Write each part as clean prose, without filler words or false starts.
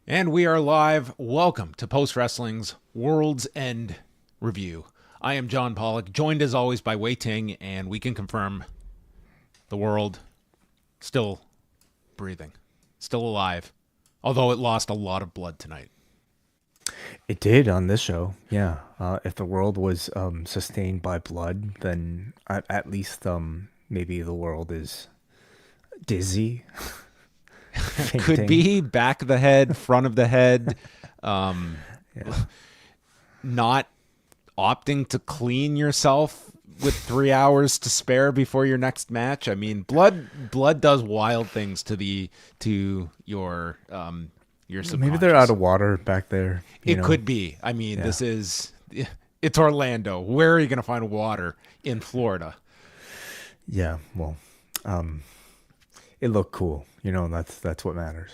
And we are live. Welcome to Post Wrestling's Worlds End review. I am John Pollock, joined as always by Wai Ting, and we can confirm the world still breathing, still alive, although it lost a lot of blood tonight. It did on this show, yeah. If the world was sustained by blood, then at least maybe the world is dizzy. Could be back of the head, front of the head, not opting to clean yourself with 3 hours to spare before your next match. I mean, blood does wild things to your subconscious. Maybe they're out of water back there. It could be. I mean, it's Orlando. Where are you going to find water in Florida? Yeah, well, it looked cool. That's what matters.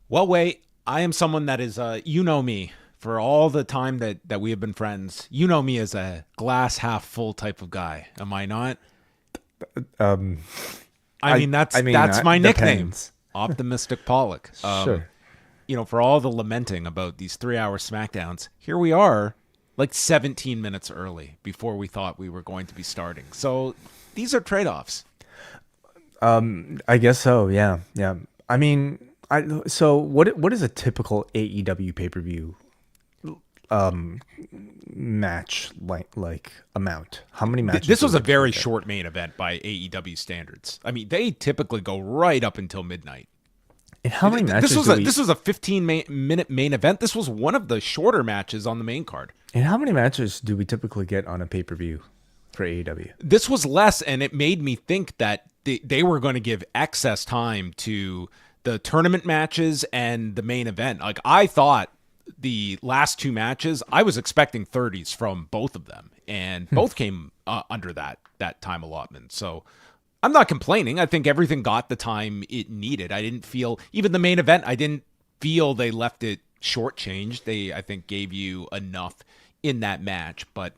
Well, wait, I am someone that is, you know me, for all the time that we have been friends, you know me as a glass half full type of guy. Am I not? That's my nickname. Depends. Optimistic Pollock. Sure. For all the lamenting about these 3-hour SmackDowns, here we are, like 17 minutes early before we thought we were going to be starting. So these are trade-offs. I guess so. Yeah. I mean, so what is a typical AEW pay-per-view match like amount? How many matches? This was a very short main event by AEW standards. I mean, they typically go right up until midnight. And how many matches? This was a 15-minute main event. This was one of the shorter matches on the main card. And how many matches do we typically get on a pay-per-view for AEW? This was less, and it made me think that they were going to give excess time to the tournament matches and the main event. Like, I thought the last two matches, I was expecting 30s from both of them, and both came under that time allotment. So I'm not complaining. I think everything got the time it needed. I didn't feel, even the main event, I didn't feel they left it shortchanged. They, I think, gave you enough in that match. But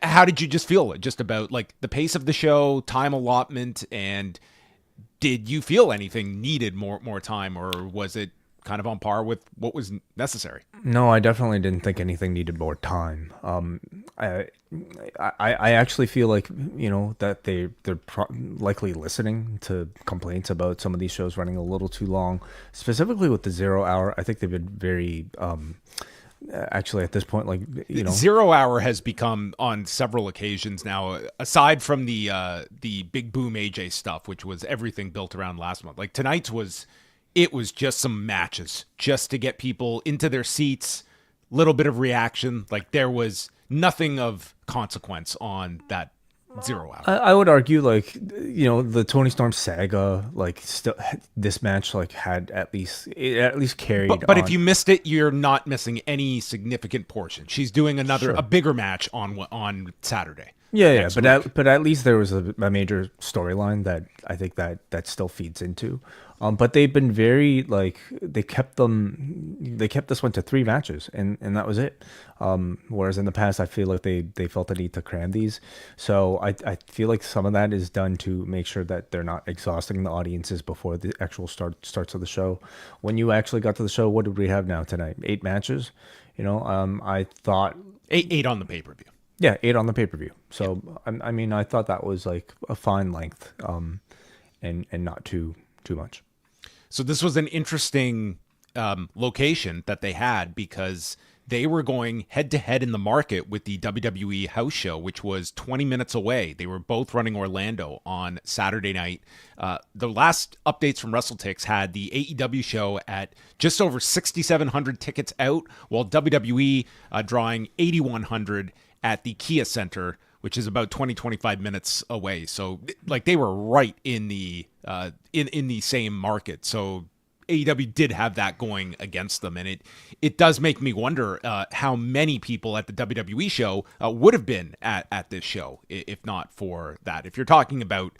how did you just feel just about like the pace of the show, time allotment, and did you feel anything needed more time, or was it kind of on par with what was necessary? No, I definitely didn't think anything needed more time. I actually feel like that they're likely listening to complaints about some of these shows running a little too long, specifically with the 0 hour. I think they've been very actually at this point, 0 hour has become on several occasions now, aside from the big boom AJ stuff, which was everything built around last month. Like tonight's was just some matches just to get people into their seats, little bit of reaction. Like there was nothing of consequence on that 0 hour. I would argue the Tony Storm saga, still this match had at least carried. But if you missed it, you're not missing any significant portion. She's doing a bigger match on Saturday. Yeah, but at least there was a major storyline that I think that still feeds into. But they've been very they kept this one to 3 matches and that was it. Whereas in the past, I feel like they felt the need to cram these. So I feel like some of that is done to make sure that they're not exhausting the audiences before the actual starts of the show. When you actually got to the show, what did we have now tonight? 8 matches. I thought 8 on the pay-per-view. Yeah, 8 on the pay-per-view. So yeah. I mean, I thought that was like a fine length, and not too much. So this was an interesting location that they had because they were going head-to-head in the market with the WWE house show, which was 20 minutes away. They were both running Orlando on Saturday night. The last updates from WrestleTix had the AEW show at just over 6,700 tickets out, while WWE drawing 8,100 at the Kia Center, which is about 25 minutes away. So they were right in the same market. So AEW did have that going against them. And it does make me wonder how many people at the WWE show would have been at this show, if not for that. If you're talking about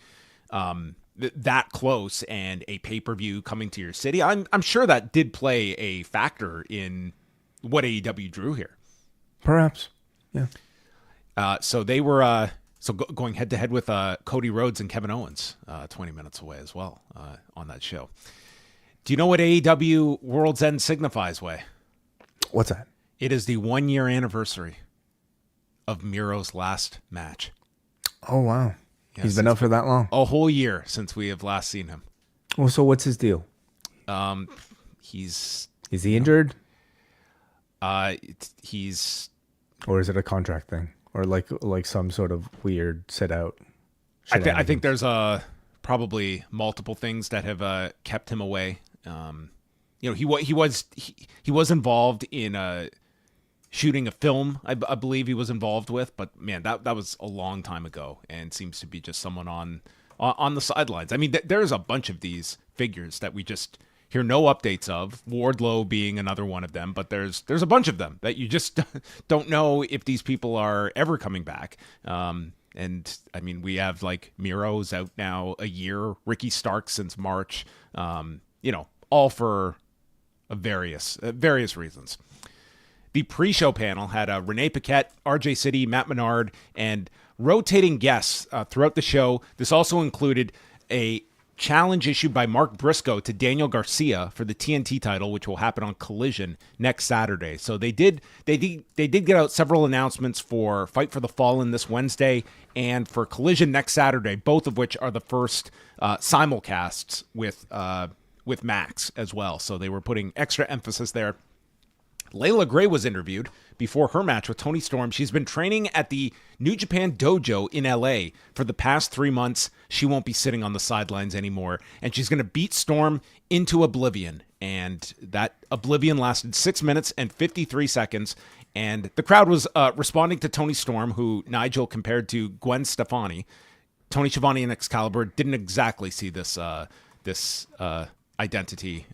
that close and a pay-per-view coming to your city, I'm sure that did play a factor in what AEW drew here. Perhaps, yeah. So they were going head to head with Cody Rhodes and Kevin Owens, 20 minutes away as well on that show. Do you know what AEW Worlds End signifies, Way? What's that? It is the 1-year anniversary of Miro's last match. Oh, wow. Yes, He's been out for that long? A whole year since we have last seen him. Well, so what's his deal? Is he injured? He's... Or is it a contract thing? Or like some sort of weird sit-out? I think there's probably multiple things that have kept him away. He was involved in shooting a film, I believe he was involved with, but man, that was a long time ago, and seems to be just someone on the sidelines. I mean, there's a bunch of these figures that we just hear no updates of. Wardlow being another one of them, but there's a bunch of them that you just don't know if these people are ever coming back. And I mean, we have like Miro's out now a year, Ricky Stark since March, all for various reasons. The pre-show panel had Renee Paquette, RJ City, Matt Menard, and rotating guests throughout the show. This also included a challenge issued by Mark Briscoe to Daniel Garcia for the TNT title, which will happen on Collision next Saturday. So they did get out several announcements for Fight for the Fallen this Wednesday and for Collision next Saturday, both of which are the first simulcasts with Max as well. So they were putting extra emphasis there. Layla Gray was interviewed before her match with Toni Storm. She's been training at the New Japan Dojo in LA for the past 3 months. She won't be sitting on the sidelines anymore, and she's going to beat Storm into oblivion. And that oblivion lasted 6 minutes and 53 seconds. And the crowd was responding to Toni Storm, who Nigel compared to Gwen Stefani. Tony Schiavone and Excalibur didn't exactly see this identity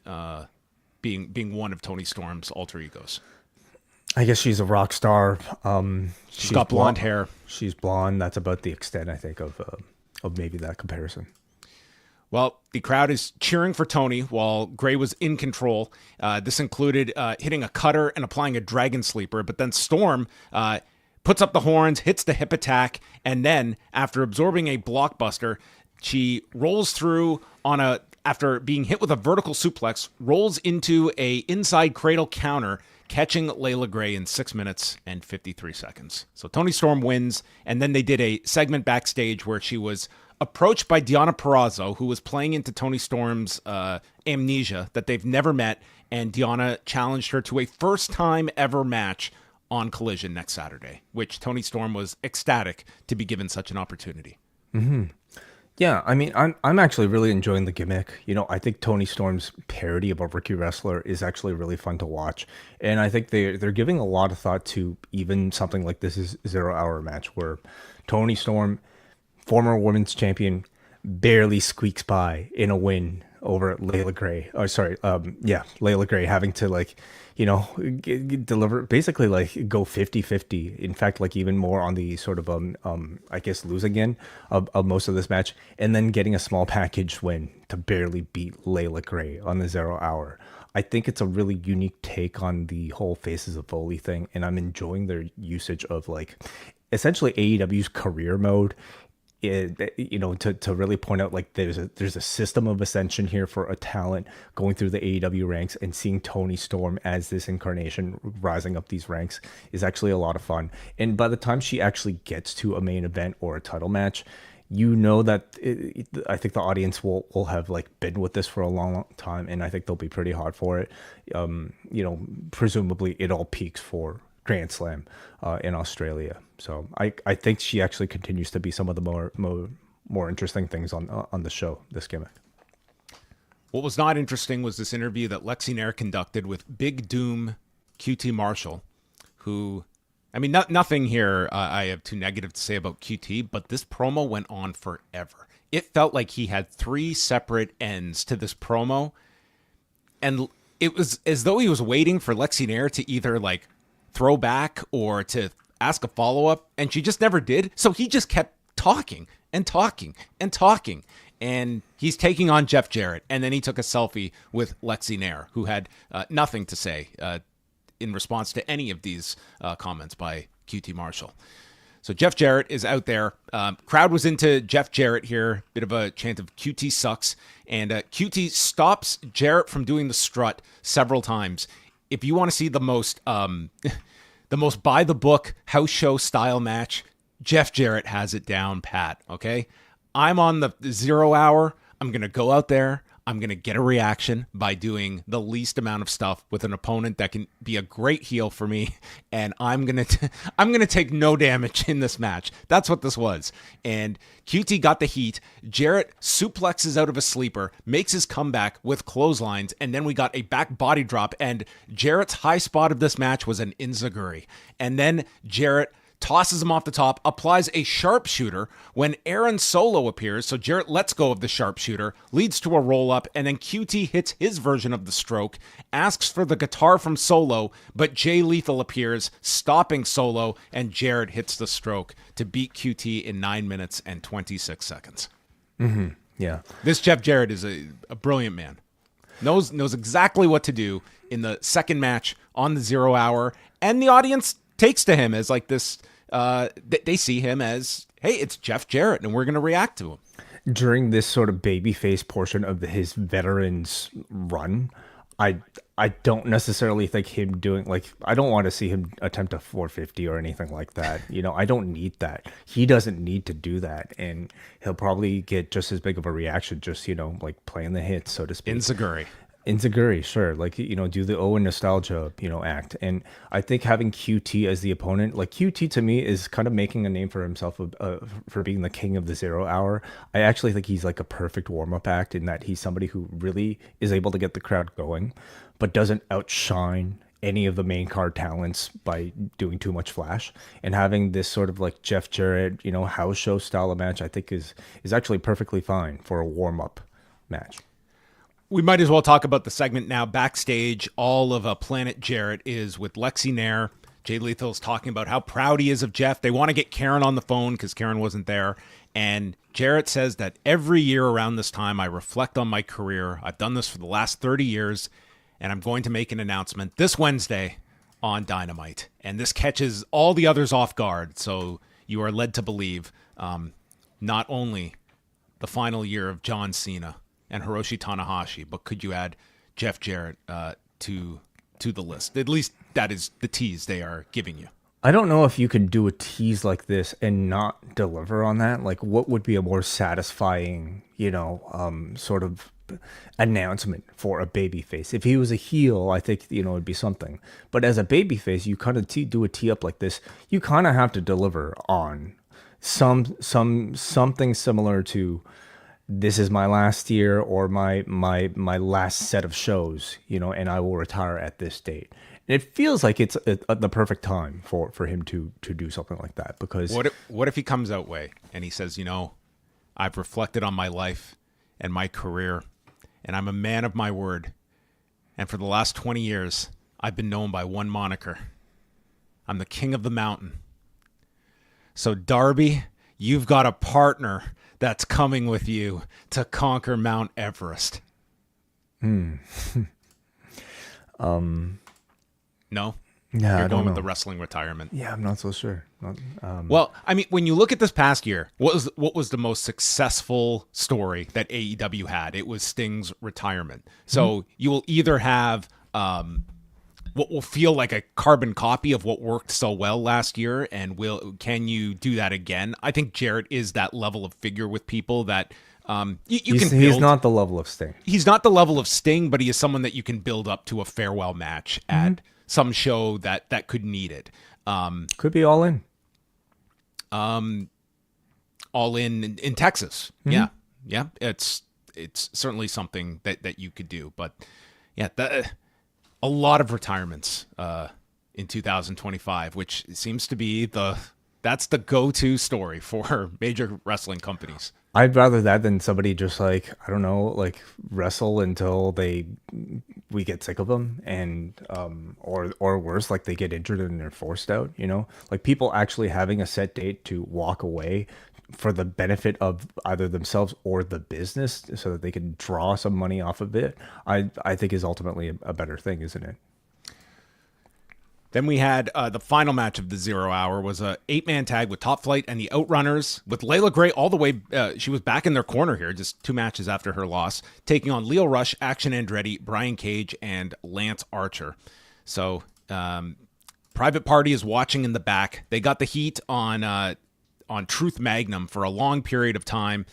being one of Tony Storm's alter egos. I guess she's a rock star. She's got blonde hair. She's blonde. That's about the extent, I think, of maybe that comparison. Well, the crowd is cheering for Tony while Gray was in control. This included hitting a cutter and applying a dragon sleeper, but then Storm puts up the horns, hits the hip attack, and then, after absorbing a blockbuster, she rolls through after being hit with a vertical suplex, rolls into a inside cradle counter, catching Layla Gray in 6 minutes and 53 seconds. So Toni Storm wins, and then they did a segment backstage where she was approached by Deonna Purrazzo, who was playing into Toni Storm's amnesia that they've never met, and Deonna challenged her to a first-time ever match on Collision next Saturday, which Toni Storm was ecstatic to be given such an opportunity. Mm-hmm. Yeah, I mean, I'm actually really enjoying the gimmick. I think Toni Storm's parody of a rookie wrestler is actually really fun to watch, and I think they're giving a lot of thought to even something like this is 0 hour match where Toni Storm, former women's champion, barely squeaks by in a win over Layla Gray. Layla Gray having to deliver, basically go 50-50. In fact, even more on the sort of I guess losing end of most of this match, and then getting a small package win to barely beat Layla Gray on the 0 hour. I think it's a really unique take on the whole Faces of Foley thing, and I'm enjoying their usage of essentially AEW's career mode. To really point out there's a system of ascension here for a talent going through the AEW ranks, and seeing Toni Storm as this incarnation rising up these ranks is actually a lot of fun. And by the time she actually gets to a main event or a title match, that I think the audience will have been with this for a long, long time, and I think they'll be pretty hard for it. Presumably it all peaks for Grand Slam in Australia. So I think she actually continues to be some of the more interesting things on the show, this gimmick. What was not interesting was this interview that Lexi Nair conducted with Big Doom QT Marshall, who, I mean, nothing here I have too negative to say about QT, but this promo went on forever. It felt like he had 3 separate ends to this promo, and it was as though he was waiting for Lexi Nair to either throw back or to ask a follow-up, and she just never did. So he just kept talking and talking and talking, and he's taking on Jeff Jarrett, and then he took a selfie with Lexi Nair, who had nothing to say in response to any of these comments by QT Marshall. So Jeff Jarrett is out there. Crowd was into Jeff Jarrett here. Bit of a chant of QT sucks. And QT stops Jarrett from doing the strut several times. If you want to see the most the most by the book house show style match, Jeff Jarrett has it down pat, okay? I'm on the 0 hour. I'm going to go out there. I'm going to get a reaction by doing the least amount of stuff with an opponent that can be a great heel for me, and I'm going to take no damage in this match. That's what this was. And QT got the heat. Jarrett suplexes out of a sleeper, makes his comeback with clotheslines, and then we got a back body drop, and Jarrett's high spot of this match was an enziguri. And then Jarrett tosses him off the top, applies a sharpshooter when Aaron Solo appears. So Jarrett lets go of the sharpshooter, leads to a roll-up, and then QT hits his version of the stroke, asks for the guitar from Solo, but Jay Lethal appears, stopping Solo, and Jarrett hits the stroke to beat QT in 9 minutes and 26 seconds. Mm-hmm. Yeah. This Jeff Jarrett is a brilliant man. Knows exactly what to do in the second match on the 0 hour, and the audience takes to him as like this. They see him as, hey, it's Jeff Jarrett, and we're going to react to him. During this sort of babyface portion of his veterans run, I don't necessarily think him doing, like, I don't want to see him attempt a 450 or anything like that. You know, I don't need that. He doesn't need to do that, and he'll probably get just as big of a reaction, just, you know, like playing the hits, so to speak. Enziguri, sure. Like, you know, do the Owen nostalgia, you know, act. And I think having QT as the opponent, like QT to me is kind of making a name for himself for being the king of the 0 hour. I actually think he's like a perfect warm-up act in that he's somebody who really is able to get the crowd going, but doesn't outshine any of the main card talents by doing too much flash. And having this sort of like Jeff Jarrett, you know, house show style of match, I think is actually perfectly fine for a warm-up match. We might as well talk about the segment now. Backstage, all of Planet Jarrett is with Lexi Nair. Jay Lethal's talking about how proud he is of Jeff. They want to get Karen on the phone because Karen wasn't there. And Jarrett says that every year around this time, I reflect on my career. I've done this for the last 30 years, and I'm going to make an announcement this Wednesday on Dynamite. And this catches all the others off guard. So you are led to believe not only the final year of John Cena and Hiroshi Tanahashi, but could you add Jeff Jarrett to the list? At least that is the tease they are giving you. I don't know if you could do a tease like this and not deliver on that. Like, what would be a more satisfying, you know, sort of announcement for a babyface? If he was a heel, I think, you know, it'd be something. But as a babyface, you kind of do a tee up like this. You kind of have to deliver on something similar to, this is my last year or my last set of shows, you know, and I will retire at this date. And it feels like it's the perfect time for him to do something like that, because what if he comes out way and he says, you know, I've reflected on my life and my career, and I'm a man of my word, and for the last 20 years I've been known by one moniker. I'm the king of the mountain. So Darby, you've got a partner that's coming with you to conquer Mount Everest. No? Yeah, You're going with the wrestling retirement. Yeah, I'm not so sure. Well, I mean, when you look at this past year, what was the most successful story that AEW had? It was Sting's retirement. So you will either have what will feel like a carbon copy of what worked so well last year, and can you do that again? I think Jarrett is that level of figure with people that he's not the level of Sting. He's not the level of Sting, but he is someone that you can build up to a farewell match at some show that could need it. Could be All In. All in Texas. Yeah. It's certainly something that you could do, but yeah, a lot of retirements in 2025, which seems to be that's the go-to story for major wrestling companies. I'd rather that than somebody just like, I don't know, like wrestle until we get sick of them, and or worse, like they get injured and they're forced out, you know? Like people actually having a set date to walk away for the benefit of either themselves or the business so that they can draw some money off of it, I think is ultimately a better thing, isn't it? Then we had the final match of the 0 Hour was a 8-man tag with Top Flight and the Outrunners with Layla Gray all the way. She was back in their corner here, just 2 matches after her loss, taking on Lio Rush, Action Andretti, Brian Cage, and Lance Archer. So Private Party is watching in the back. They got the heat on Truth Magnum for a long period of time.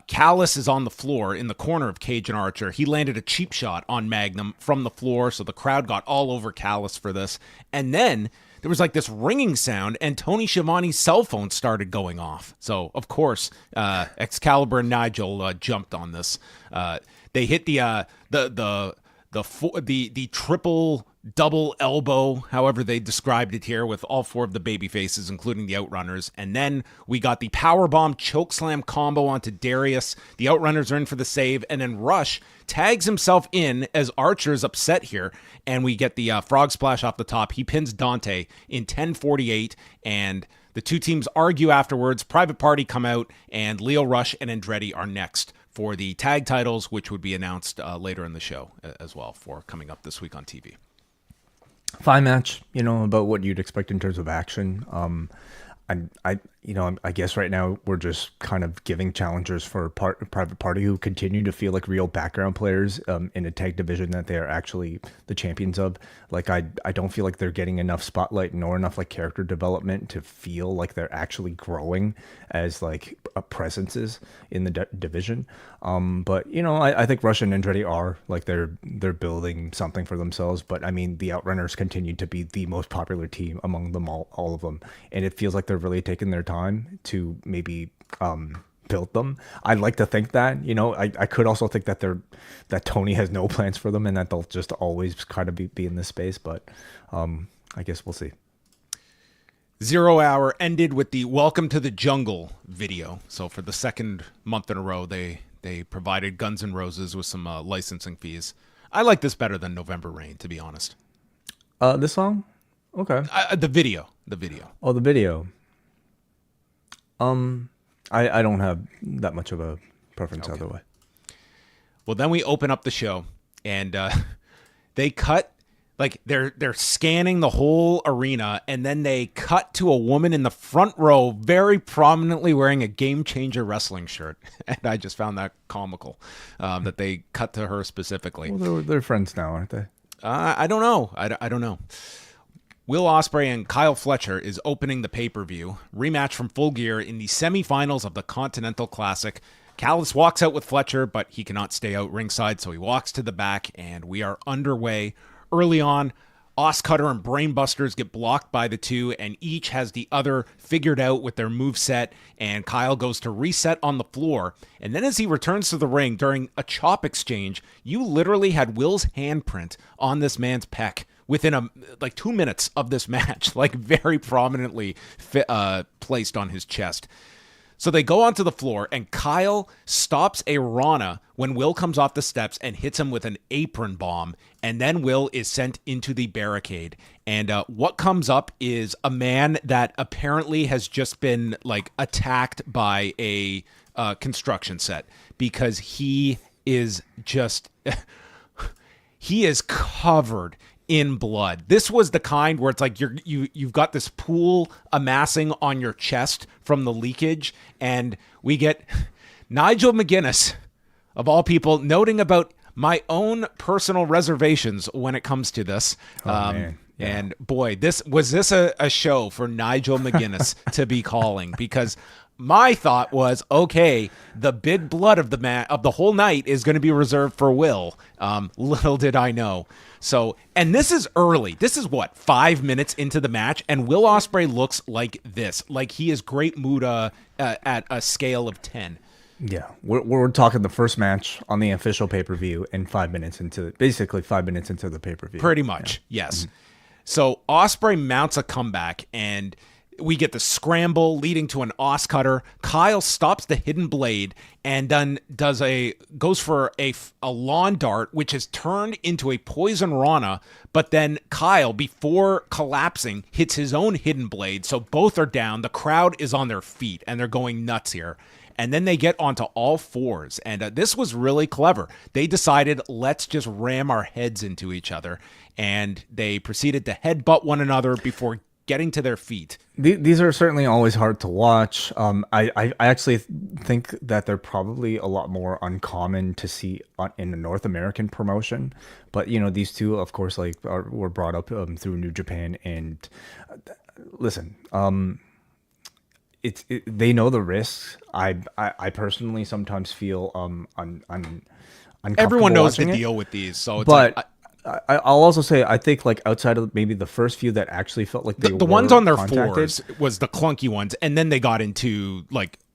Callis is on the floor in the corner of Cage and Archer. He landed a cheap shot on Magnum from the floor, so the crowd got all over Callis for this. And then there was like this ringing sound, and Tony Schiavone's cell phone started going off. So, of course, Excalibur and Nigel jumped on this. They hit the triple double elbow, however they described it here, with all 4 of the baby faces, including the Outrunners. And then we got the powerbomb chokeslam combo onto Darius. The Outrunners are in for the save, and then Rush tags himself in as Archer's upset here, and we get the frog splash off the top. He pins Dante in 10:48, and the 2 teams argue afterwards. Private Party come out, and Lio Rush and Andretti are next for the tag titles, which would be announced later in the show as well for coming up this week on TV. Fine match, about what you'd expect in terms of action. I guess right now we're just kind of giving challengers for Private Party who continue to feel like real background players in a tag division that they are actually the champions of. Like I don't feel like they're getting enough spotlight nor enough like character development to feel like they're actually growing as like presences in the division. But I think Rush and Andretti are like they're building something for themselves. But I mean, the Outrunners continue to be the most popular team among them all of them, and it feels like they're really taking their time to maybe build them. I'd like to think that, I could also think that that Tony has no plans for them and that they'll just always kind of be in this space, but I guess we'll see. 0 Hour ended with the Welcome to the Jungle video. So for the second month in a row, they provided Guns N' Roses with some licensing fees. I like this better than November Rain, to be honest. This song? Okay. The video. Oh, the video. I don't have that much of a preference either way. Well, then we open up the show, and they cut, like they're scanning the whole arena, and then they cut to a woman in the front row, very prominently wearing a Game Changer wrestling shirt, and I just found that comical that they cut to her specifically. Well, they're friends now, aren't they? I don't know. I don't know. Will Ospreay and Kyle Fletcher is opening the pay-per-view. Rematch from Full Gear in the semifinals of the Continental Classic. Callis walks out with Fletcher, but he cannot stay out ringside, so he walks to the back, and we are underway. Early on, Oscutter and Brainbusters get blocked by the 2, and each has the other figured out with their moveset, and Kyle goes to reset on the floor. And then as he returns to the ring during a chop exchange, you literally had Will's handprint on this man's pec within 2 minutes of this match, like very prominently placed on his chest. So they go onto the floor, and Kyle stops a Rana when Will comes off the steps and hits him with an apron bomb, and then Will is sent into the barricade. And what comes up is a man that apparently has just been like attacked by a construction set, because he is just he is covered in blood. This was the kind where it's like you've got this pool amassing on your chest from the leakage, and we get Nigel McGuinness, of all people, noting about my own personal reservations when it comes to this. Man. Yeah. And boy, this was a show for Nigel McGuinness to be calling, because my thought was, okay, the bid blood of the whole night is going to be reserved for Will. Little did I know. So, and this is early. This is 5 minutes into the match, and Will Ospreay looks like this. Like he is Great Muta at a scale of 10. Yeah, we're talking the first match on the official pay-per-view, and 5 minutes into basically 5 minutes into the pay-per-view. Pretty much, yeah. Yes. Mm-hmm. So Ospreay mounts a comeback, and we get the scramble leading to an Oscutter. Kyle stops the hidden blade and then goes for a lawn dart, which is turned into a poison Rana. But then Kyle, before collapsing, hits his own hidden blade. So both are down. The crowd is on their feet, and they're going nuts here. and then they get onto all fours. And this was really clever. They decided, let's just ram our heads into each other, and they proceeded to headbutt one another before getting to their feet. These are certainly always hard to watch. I actually think that they're probably a lot more uncommon to see in a North American promotion. But these two, of course, were brought up through New Japan. And listen, they know the risks. I personally sometimes feel uncomfortable. Everyone knows the deal with these, so it's but. I'll also say I think outside of maybe the first few that actually felt like the ones on their fours was the clunky ones, and then they got into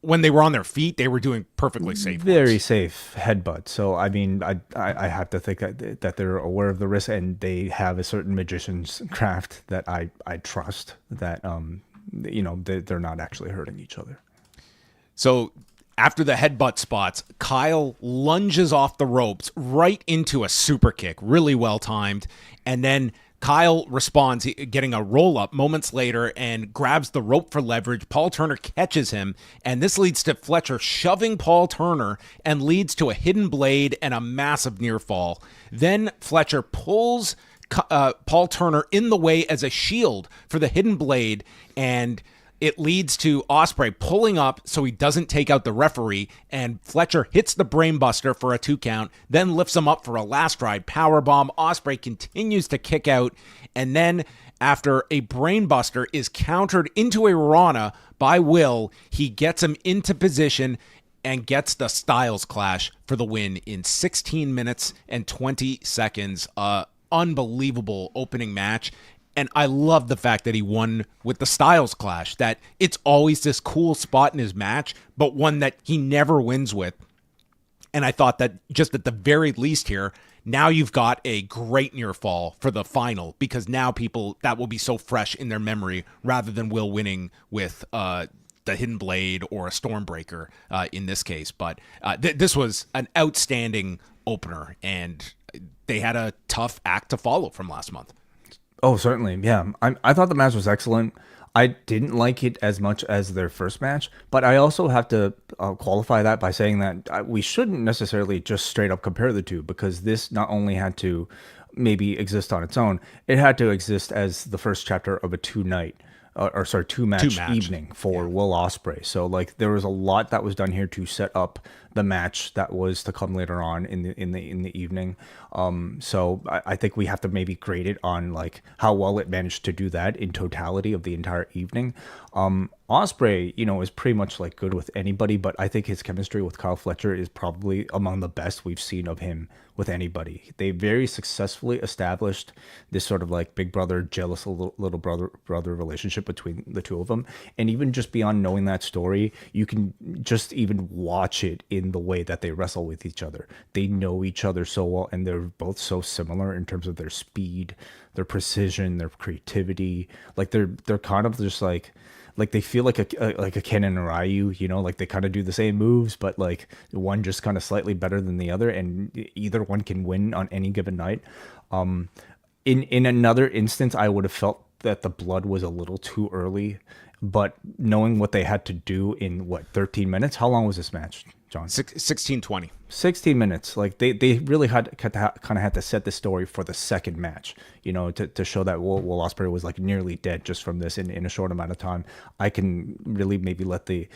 when they were on their feet, they were doing perfectly safe, very safe headbutt. So I mean, I have to think that they're aware of the risk, and they have a certain magician's craft that I trust that they're not actually hurting each other. So after the headbutt spots, Kyle lunges off the ropes right into a super kick, really well timed. And then Kyle responds, getting a roll up moments later, and grabs the rope for leverage. Paul Turner catches him, and this leads to Fletcher shoving Paul Turner and leads to a hidden blade and a massive near fall. Then Fletcher pulls Paul Turner in the way as a shield for the hidden blade, and it leads to Ospreay pulling up so he doesn't take out the referee, and Fletcher hits the brainbuster for a 2 count, then lifts him up for a last ride powerbomb. Ospreay continues to kick out, and then after a brainbuster is countered into a Rana by Will, he gets him into position and gets the Styles Clash for the win in 16 minutes and 20 seconds. Unbelievable opening match. And I love the fact that he won with the Styles Clash, that it's always this cool spot in his match, but one that he never wins with. And I thought that just at the very least here, now you've got a great near fall for the final, because now that will be so fresh in their memory rather than Will winning with the Hidden Blade or a Stormbreaker in this case. But this was an outstanding opener, and they had a tough act to follow from last month. Oh, certainly. Yeah. I thought the match was excellent. I didn't like it as much as their first match, but I also have to qualify that by saying that we shouldn't necessarily just straight up compare the two, because this not only had to maybe exist on its own, it had to exist as the first chapter of a two-match evening for Will Ospreay. So there was a lot that was done here to set up the match that was to come later on in the evening. So I think we have to maybe grade it on how well it managed to do that in totality of the entire evening. Ospreay, is pretty much good with anybody, but I think his chemistry with Kyle Fletcher is probably among the best we've seen of him with anybody. They very successfully established this sort of big brother, jealous little brother relationship between the two of them. And even just beyond knowing that story, you can just even watch it in the way that they wrestle with each other. They know each other so well, and they're both so similar in terms of their speed, their precision, their creativity. They're kind of just they feel like a Ken and a Ryu, they kind of do the same moves, but one just kind of slightly better than the other, and either one can win on any given night. In another instance, I would have felt that the blood was a little too early, but knowing what they had to do in 13 minutes, how long was this match, John? 16-20. 16 minutes. They really had to set the story for the second match, to show that Will Ospreay was nearly dead just from this in a short amount of time. I can really maybe let the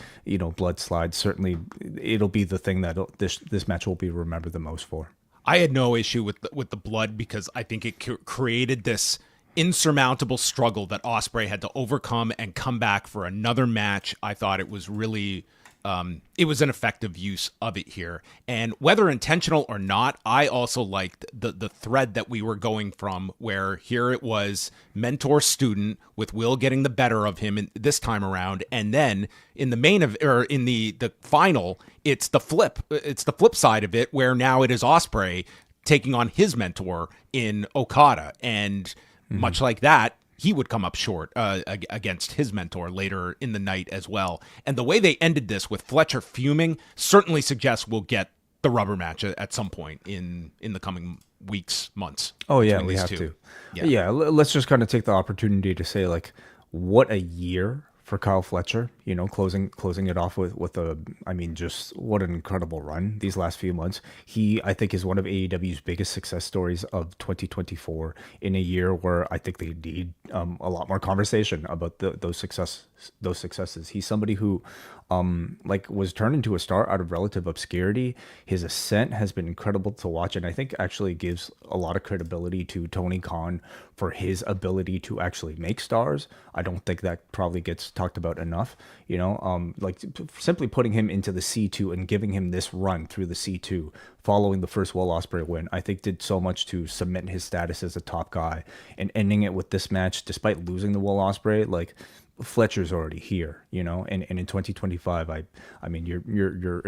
blood slide. Certainly, it'll be the thing that this match will be remembered the most for. I had no issue with the blood, because I think it created this insurmountable struggle that Ospreay had to overcome and come back for another match. I thought it was really it was an effective use of it here. And whether intentional or not, I also liked the thread that we were going from, where here it was mentor-student with Will getting the better of him this time around. And then in the final, it's the flip. It's the flip side of it, where now it is Ospreay taking on his mentor in Okada. And much like that, he would come up short against his mentor later in the night as well. And the way they ended this with Fletcher fuming certainly suggests we'll get the rubber match at some point in the coming weeks, months. Oh, yeah, we have to. Yeah, let's just kind of take the opportunity to say, what a year for Kyle Fletcher. you know, closing it off with a, I mean, just what an incredible run these last few months. He, I think, is one of AEW's biggest success stories of 2024 in a year where I think they need a lot more conversation about those successes. He's somebody who like was turned into a star out of relative obscurity. His ascent has been incredible to watch, and I think actually gives a lot of credibility to Tony Khan for his ability to actually make stars. I don't think that probably gets talked about enough. You know, like simply putting him into the C2 and giving him this run through the C2 following the first Will Ospreay win, I think did so much to cement his status as a top guy, and ending it with this match despite losing the Will Ospreay, like Fletcher's already here, you know, and in 2025, I mean, your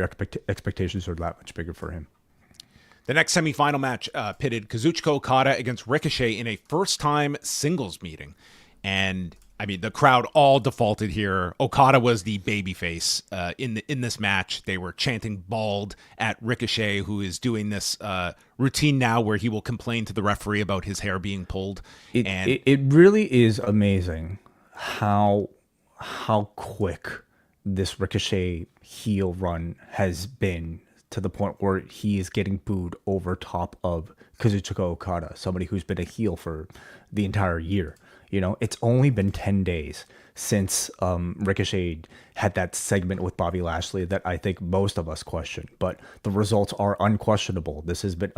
expectations are that much bigger for him. The next semifinal match pitted Kazuchika Okada against Ricochet in a first-time singles meeting. And, I mean, the crowd all defaulted here. Okada was the babyface in this match. They were chanting bald at Ricochet, who is doing this routine now where he will complain to the referee about his hair being pulled. It really is amazing how quick this Ricochet heel run has been, to the point where he is getting booed over top of Kazuchika Okada, somebody who's been a heel for the entire year. You know, it's only been 10 days since Ricochet had that segment with Bobby Lashley that I think most of us question, but the results are unquestionable. This has been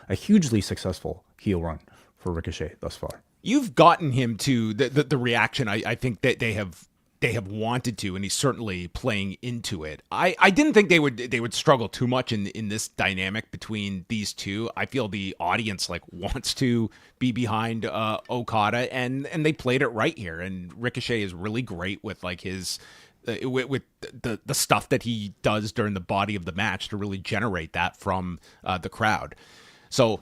a hugely successful heel run for Ricochet thus far. You've gotten him to the reaction I think that they have wanted to, and he's certainly playing into it. I didn't think they would struggle too much in this dynamic between these two. I feel the audience like wants to be behind Okada, and they played it right here. And Ricochet is really great with like his with the stuff that he does during the body of the match to really generate that from the crowd. So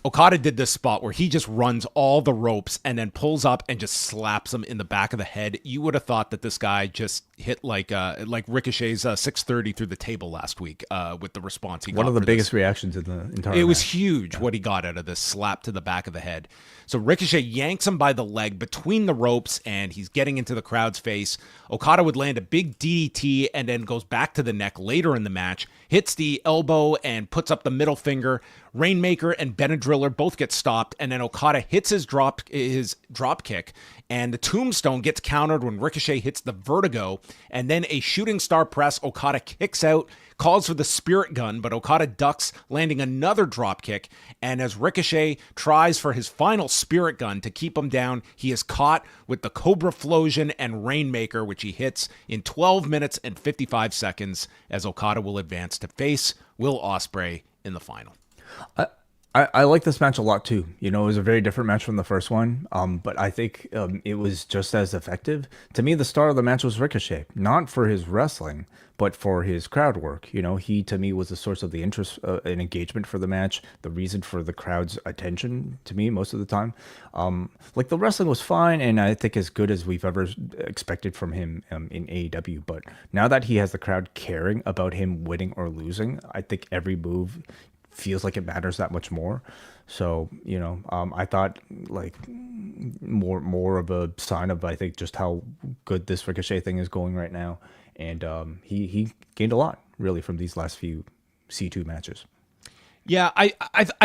Okada did this spot where he just runs all the ropes and then pulls up and just slaps him in the back of the head. You would have thought that this guy just hit like Ricochet's 630 through the table last week with the response he got. One of the biggest reactions in the entire It was match. huge what he got out of this slap to the back of the head. So Ricochet yanks him by the leg between the ropes, and he's getting into the crowd's face. Okada would land a big DDT and then goes back to the neck later in the match, hits the elbow and puts up the middle finger. Rainmaker and Benadryller both get stopped, and then Okada hits his drop kick, and the tombstone gets countered when Ricochet hits the vertigo, and then a shooting star press. Okada kicks out, calls for the spirit gun, but Okada ducks, landing another drop kick, and as Ricochet tries for his final spirit gun to keep him down, he is caught with the Cobra Flosion and Rainmaker, which he hits in 12 minutes and 55 seconds, as Okada will advance to face Will Ospreay in the final. I like this match a lot too. You know, it was a very different match from the first one, but I think it was just as effective. To me, the star of the match was Ricochet, not for his wrestling, but for his crowd work. You know, he to me was the source of the interest and engagement for the match, the reason for the crowd's attention to me most of the time. Like the wrestling was fine, and I think as good as we've ever expected from him in AEW. But now that he has the crowd caring about him winning or losing, I think every move feels like it matters that much more. So, you know, I thought like more of a sign of, I think, just how good this Ricochet thing is going right now. And he gained a lot really from these last few C2 matches. Yeah, I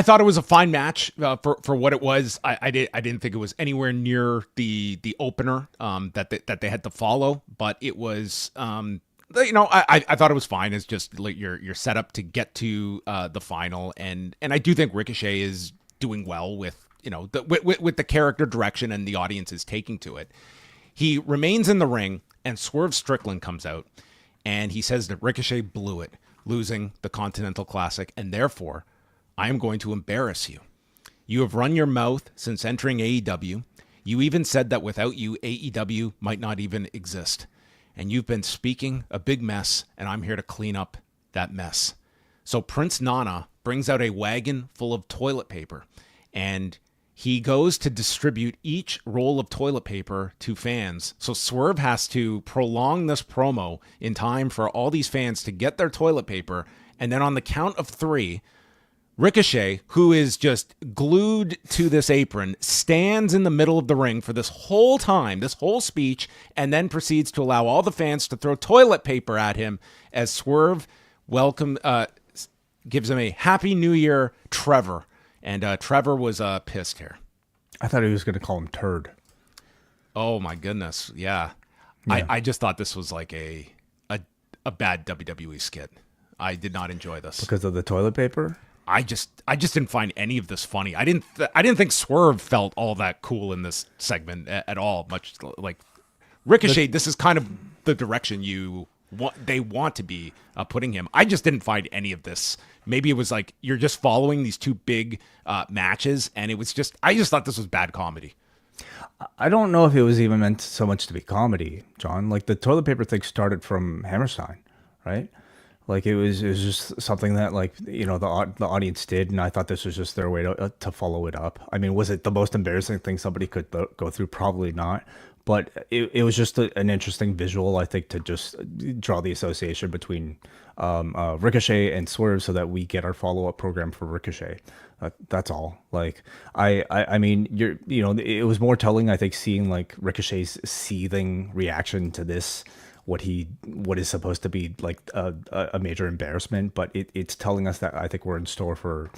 thought it was a fine match for what it was. I didn't think it was anywhere near the opener that they had to follow, but it was you know, I thought it was fine. It's just like your setup to get to the final, and I do think Ricochet is doing well with, you know, with the character direction and the audience is taking to it. He remains in the ring, and Swerve Strickland comes out, and he says that Ricochet blew it, losing the Continental Classic, and therefore I am going to embarrass you. You have run your mouth since entering AEW. You even said that without you, AEW might not even exist. And you've been speaking a big mess, and I'm here to clean up that mess. So Prince Nana brings out a wagon full of toilet paper, and he goes to distribute each roll of toilet paper to fans. So Swerve has to prolong this promo in time for all these fans to get their toilet paper, and then on the count of 3, Ricochet, who is just glued to this apron, stands in the middle of the ring for this whole time, this whole speech, and then proceeds to allow all the fans to throw toilet paper at him as Swerve gives him a Happy New Year, Trevor. And Trevor was pissed here. I thought he was going to call him Turd. Oh, my goodness. Yeah. I just thought this was like a bad WWE skit. I did not enjoy this. Because of the toilet paper? I just didn't find any of this funny. I didn't think Swerve felt all that cool in this segment at all. Much like Ricochet, this is kind of the direction they want to be putting him. I just didn't find any of this. Maybe it was like you're just following these two big matches, and I just thought this was bad comedy. I don't know if it was even meant so much to be comedy, John. Like the toilet paper thing started from Hammerstein, right? Like it was just something that the audience did, and I thought this was just their way to follow it up. I mean, was it the most embarrassing thing somebody could go through? Probably not, but it was just an interesting visual, I think, to just draw the association between Ricochet and Swerve, so that we get our follow up program for Ricochet. That's all. Like I mean, it was more telling, I think, seeing like Ricochet's seething reaction to this. What is supposed to be like a major embarrassment, but it's telling us that I think we're in store for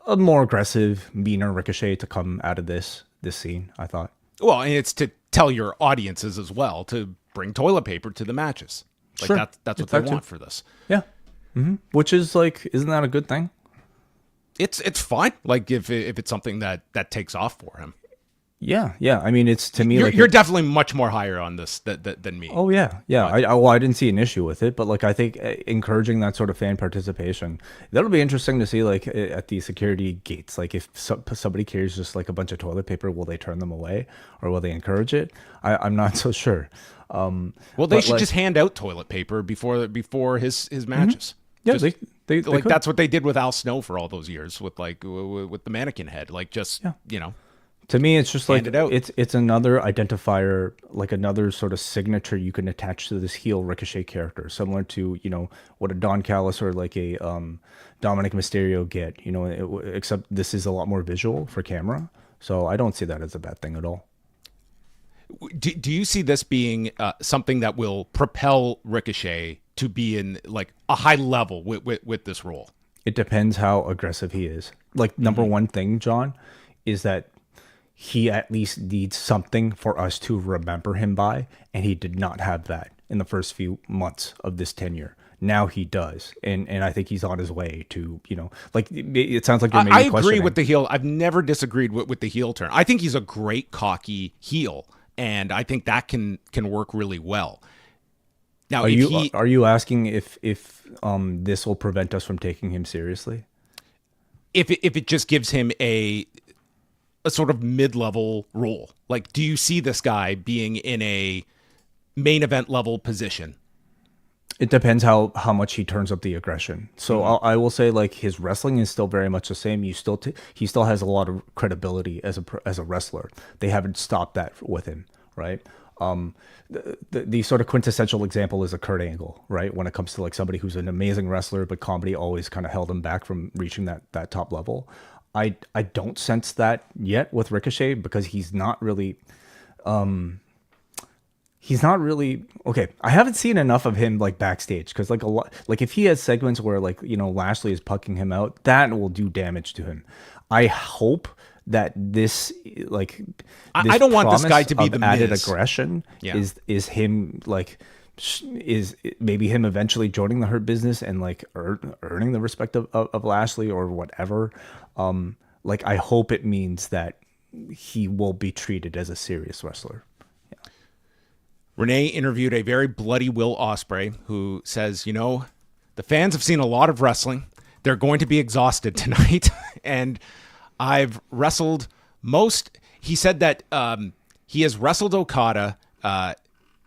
a more aggressive, meaner Ricochet to come out of this scene, I thought. Well, and it's to tell your audiences as well to bring toilet paper to the matches. Like sure. That's what they want for this. Yeah. Mm-hmm. Which is like, isn't that a good thing? It's fine. Like if it's something that takes off for him. Yeah. I mean, it's to me you're definitely much more higher on this than me. Oh yeah. I didn't see an issue with it, but like I think encouraging that sort of fan participation, that'll be interesting to see. Like at the security gates, like if somebody carries just like a bunch of toilet paper, will they turn them away or will they encourage it? I'm not so sure. Well, they should just hand out toilet paper before his matches. Yeah, they like could. That's what they did with Al Snow for all those years with with the mannequin head. Like just To me, it's just like it it's another identifier, like another sort of signature you can attach to this heel Ricochet character, similar to what a Don Callis or like a Dominic Mysterio get. Except this is a lot more visual for camera, so I don't see that as a bad thing at all. Do you see this being something that will propel Ricochet to be in like a high level with this role? It depends how aggressive he is. Like number one thing, John, is that he at least needs something for us to remember him by, and he did not have that in the first few months of this tenure. Now he does, and I think he's on his way to, like it sounds like you're maybe I agree with the heel. I've never disagreed with the heel turn. I think he's a great cocky heel, and I think that can work really well. Now, are you asking if this will prevent us from taking him seriously? If it just gives him a sort of mid-level role, like do you see this guy being in a main event level position? It depends how much he turns up the aggression. So I will say, like, his wrestling is still very much the same. He still has a lot of credibility as a wrestler. They haven't stopped that with him, right? The sort of quintessential example is a Kurt Angle, right? When it comes to like somebody who's an amazing wrestler, but comedy always kind of held him back from reaching that top level. I don't sense that yet with Ricochet because he's not really okay. I haven't seen enough of him like backstage because like a lot, like if he has segments where like Lashley is pucking him out, that will do damage to him. I hope that this I don't want this guy to be the added Miz. Aggression is him like is maybe him eventually joining the Hurt Business and like earning the respect of Lashley or whatever. Like I hope it means that he will be treated as a serious wrestler. Renee interviewed a very bloody Will Ospreay who says, the fans have seen a lot of wrestling. They're going to be exhausted tonight. And I've wrestled he said that he has wrestled Okada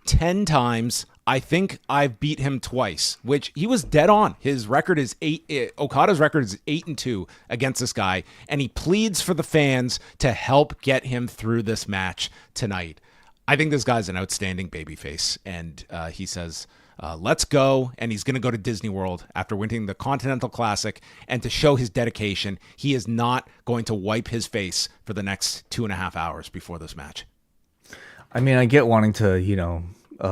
10 times. I think I've beat him twice, which he was dead on. His record is Okada's record is 8-2 against this guy. And he pleads for the fans to help get him through this match tonight. I think this guy's an outstanding babyface, and he says, Let's go. And he's going to go to Disney World after winning the Continental Classic. And to show his dedication, he is not going to wipe his face for the next 2.5 hours before this match. I mean, I get wanting to,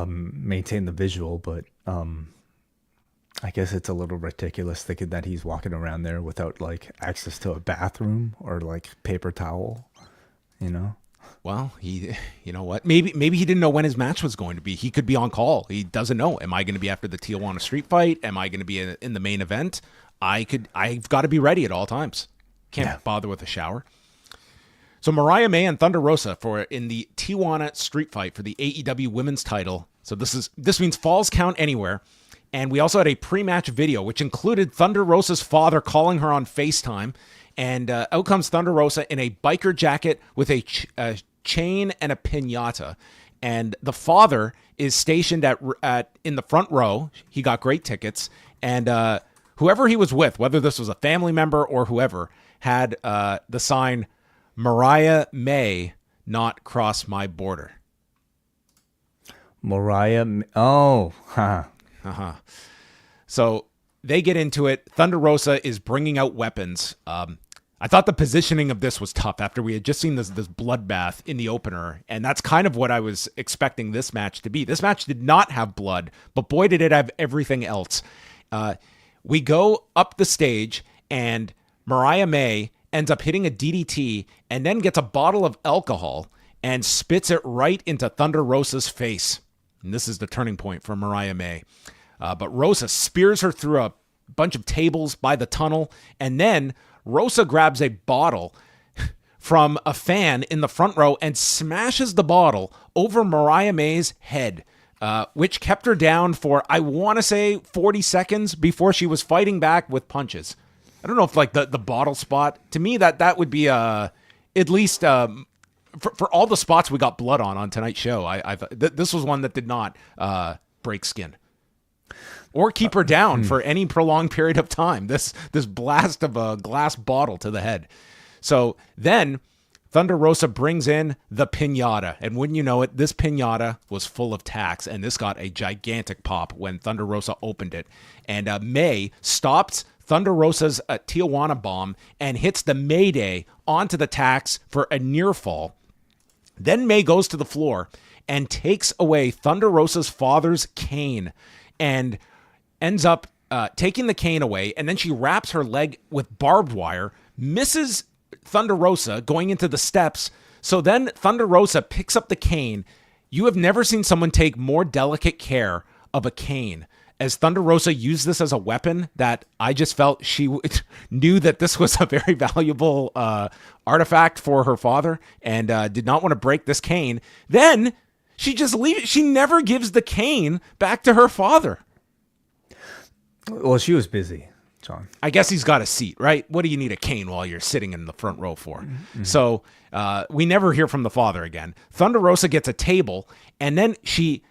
maintain the visual, but I guess it's a little ridiculous thinking that he's walking around there without like access to a bathroom or like paper towel, Well, you know what? Maybe he didn't know when his match was going to be. He could be on call. He doesn't know. Am I going to be after the Tijuana street fight? Am I going to be in the main event? I've got to be ready at all times. Can't bother with a shower. So Mariah May and Thunder Rosa in the Tijuana street fight for the AEW women's title. So this means falls count anywhere. And we also had a pre-match video, which included Thunder Rosa's father calling her on FaceTime. And out comes Thunder Rosa in a biker jacket with a chain and a piñata. And the father is stationed in the front row. He got great tickets. And whoever he was with, whether this was a family member or whoever, had the sign, Mariah May not cross my border. So they get into it. Thunder Rosa is bringing out weapons. I thought the positioning of this was tough after we had just seen this bloodbath in the opener, and that's kind of what I was expecting this match to be. This match did not have blood, but boy, did it have everything else. We go up the stage, and Mariah May ends up hitting a DDT and then gets a bottle of alcohol and spits it right into Thunder Rosa's face. And this is the turning point for Mariah May. But Rosa spears her through a bunch of tables by the tunnel, and then Rosa grabs a bottle from a fan in the front row and smashes the bottle over Mariah May's head, which kept her down for, I want to say, 40 seconds before she was fighting back with punches. I don't know if like the bottle spot, to me that would be at least for all the spots we got blood on tonight's show. This was one that did not break skin or keep her down for any prolonged period of time. This blast of a glass bottle to the head. So then Thunder Rosa brings in the piñata, and wouldn't you know it, this piñata was full of tacks, and this got a gigantic pop when Thunder Rosa opened it. And May stops Thunder Rosa's Tijuana bomb and hits the Mayday onto the tacks for a near fall. Then May goes to the floor and takes away Thunder Rosa's father's cane and ends up taking the cane away. And then she wraps her leg with barbed wire, misses Thunder Rosa going into the steps. So then Thunder Rosa picks up the cane. You have never seen someone take more delicate care of a cane, as Thunder Rosa used this as a weapon that I just felt she knew that this was a very valuable artifact for her father and did not want to break this cane. Then she just leaves it. She never gives the cane back to her father. Well, she was busy, John. I guess he's got a seat, right? What do you need a cane while you're sitting in the front row for? Mm-hmm. So we never hear from the father again. Thunder Rosa gets a table, and then she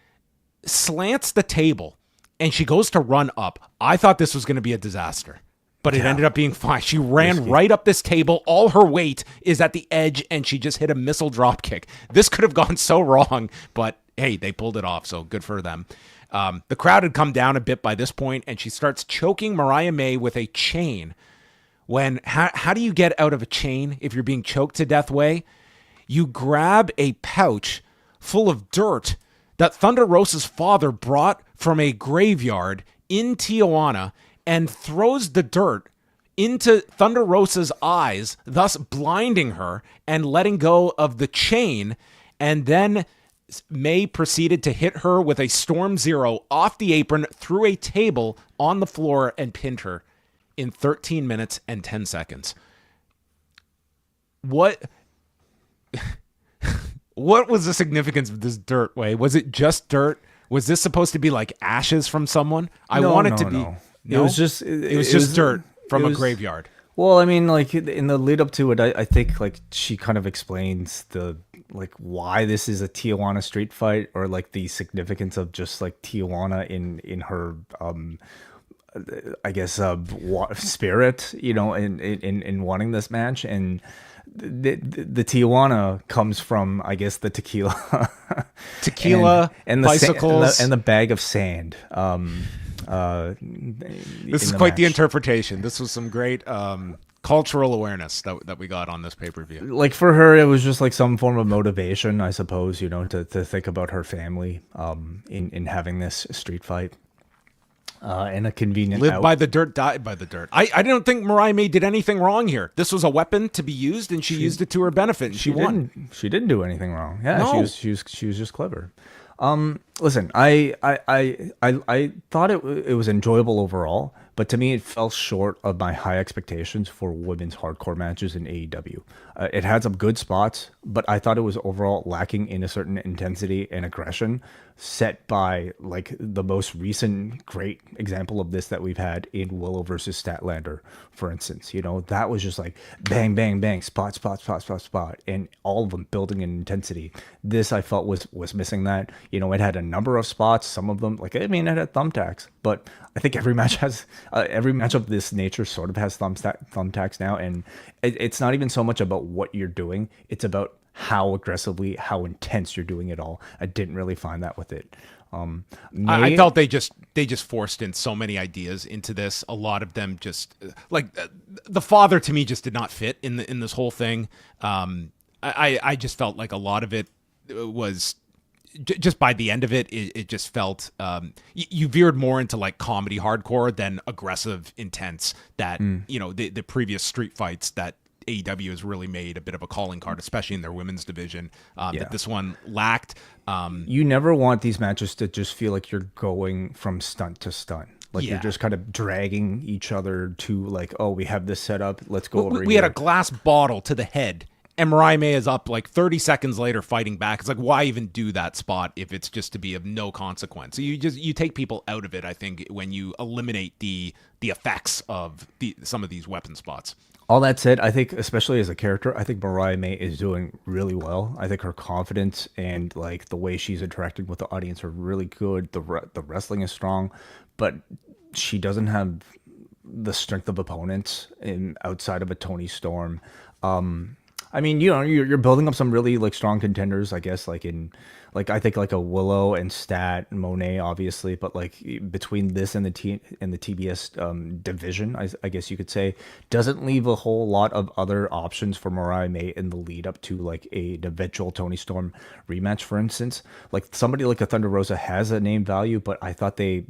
slants the table, and she goes to run up. I thought this was going to be a disaster, but it ended up being fine. She ran right up this table. All her weight is at the edge, and she just hit a missile drop kick. This could have gone so wrong, but hey, they pulled it off, so good for them. The crowd had come down a bit by this point, and she starts choking Mariah May with a chain. How do you get out of a chain if you're being choked to death way? You grab a pouch full of dirt that Thunder Rosa's father brought from a graveyard in Tijuana and throws the dirt into Thunder Rosa's eyes, thus blinding her and letting go of the chain. And then May proceeded to hit her with a Storm Zero off the apron through a table on the floor and pinned her in 13 minutes and 10 seconds. What was the significance of this dirt, Way? Was it just dirt? Was this supposed to be like ashes from someone? No. It was just dirt from a graveyard. Well, I mean, like in the lead up to it, I think like she kind of explains why this is a Tijuana street fight, or like the significance of just like Tijuana in her I guess spirit, in wanting this match. And the Tijuana comes from, I guess, the tequila Tequila, and bicycles, and the bag of sand. This is quite the interpretation. This was some great cultural awareness that we got on this pay-per-view. Like for her, it was just like some form of motivation, I suppose, to think about her family in having this street fight. And a convenient live by the dirt, die by the dirt. I don't think Mariah May did anything wrong here. This was a weapon to be used, and she used it to her benefit, and she won. She didn't do anything wrong. Yeah, no. she was just clever. Listen, I thought it was enjoyable overall, but to me, it fell short of my high expectations for women's hardcore matches in AEW. It had some good spots, but I thought it was overall lacking in a certain intensity and aggression set by like the most recent great example of this that we've had in Willow versus Statlander, for instance. That was just like bang, bang, bang, spot, and all of them building in intensity. This I felt was missing that. It had a number of spots, some of them, it had thumbtacks, but I think every match of this nature sort of has thumbtacks now, and it's not even so much about what you're doing, it's about how aggressively, how intense you're doing it all. I didn't really find that with it. I felt they just forced in so many ideas into this. A lot of them just the father to me just did not fit in this whole thing. I just felt like a lot of it was just by the end of it, it just felt you veered more into like comedy hardcore than aggressive, intense. That the previous street fights that AEW has really made a bit of a calling card, especially in their women's division, that this one lacked. You never want these matches to just feel like you're going from stunt to stunt. You're just kind of dragging each other to like, oh, we have this set up. Let's go over here. We had a glass bottle to the head, and Mariah May is up like 30 seconds later fighting back. It's like, why even do that spot if it's just to be of no consequence? So you take people out of it, I think, when you eliminate the effects of some of these weapon spots. All that said, I think, especially as a character, I think Mariah May is doing really well. I think her confidence and like the way she's interacting with the audience are really good. The wrestling is strong, but she doesn't have the strength of opponents outside of a Toni Storm. You're building up some really like strong contenders, I guess, I think like a Willow and Stat and Moné, obviously, but like between this and the TBS division, I guess you could say, doesn't leave a whole lot of other options for Mariah May in the lead up to like an eventual Toni Storm rematch, for instance. Like somebody like a Thunder Rosa has a name value, but I thought they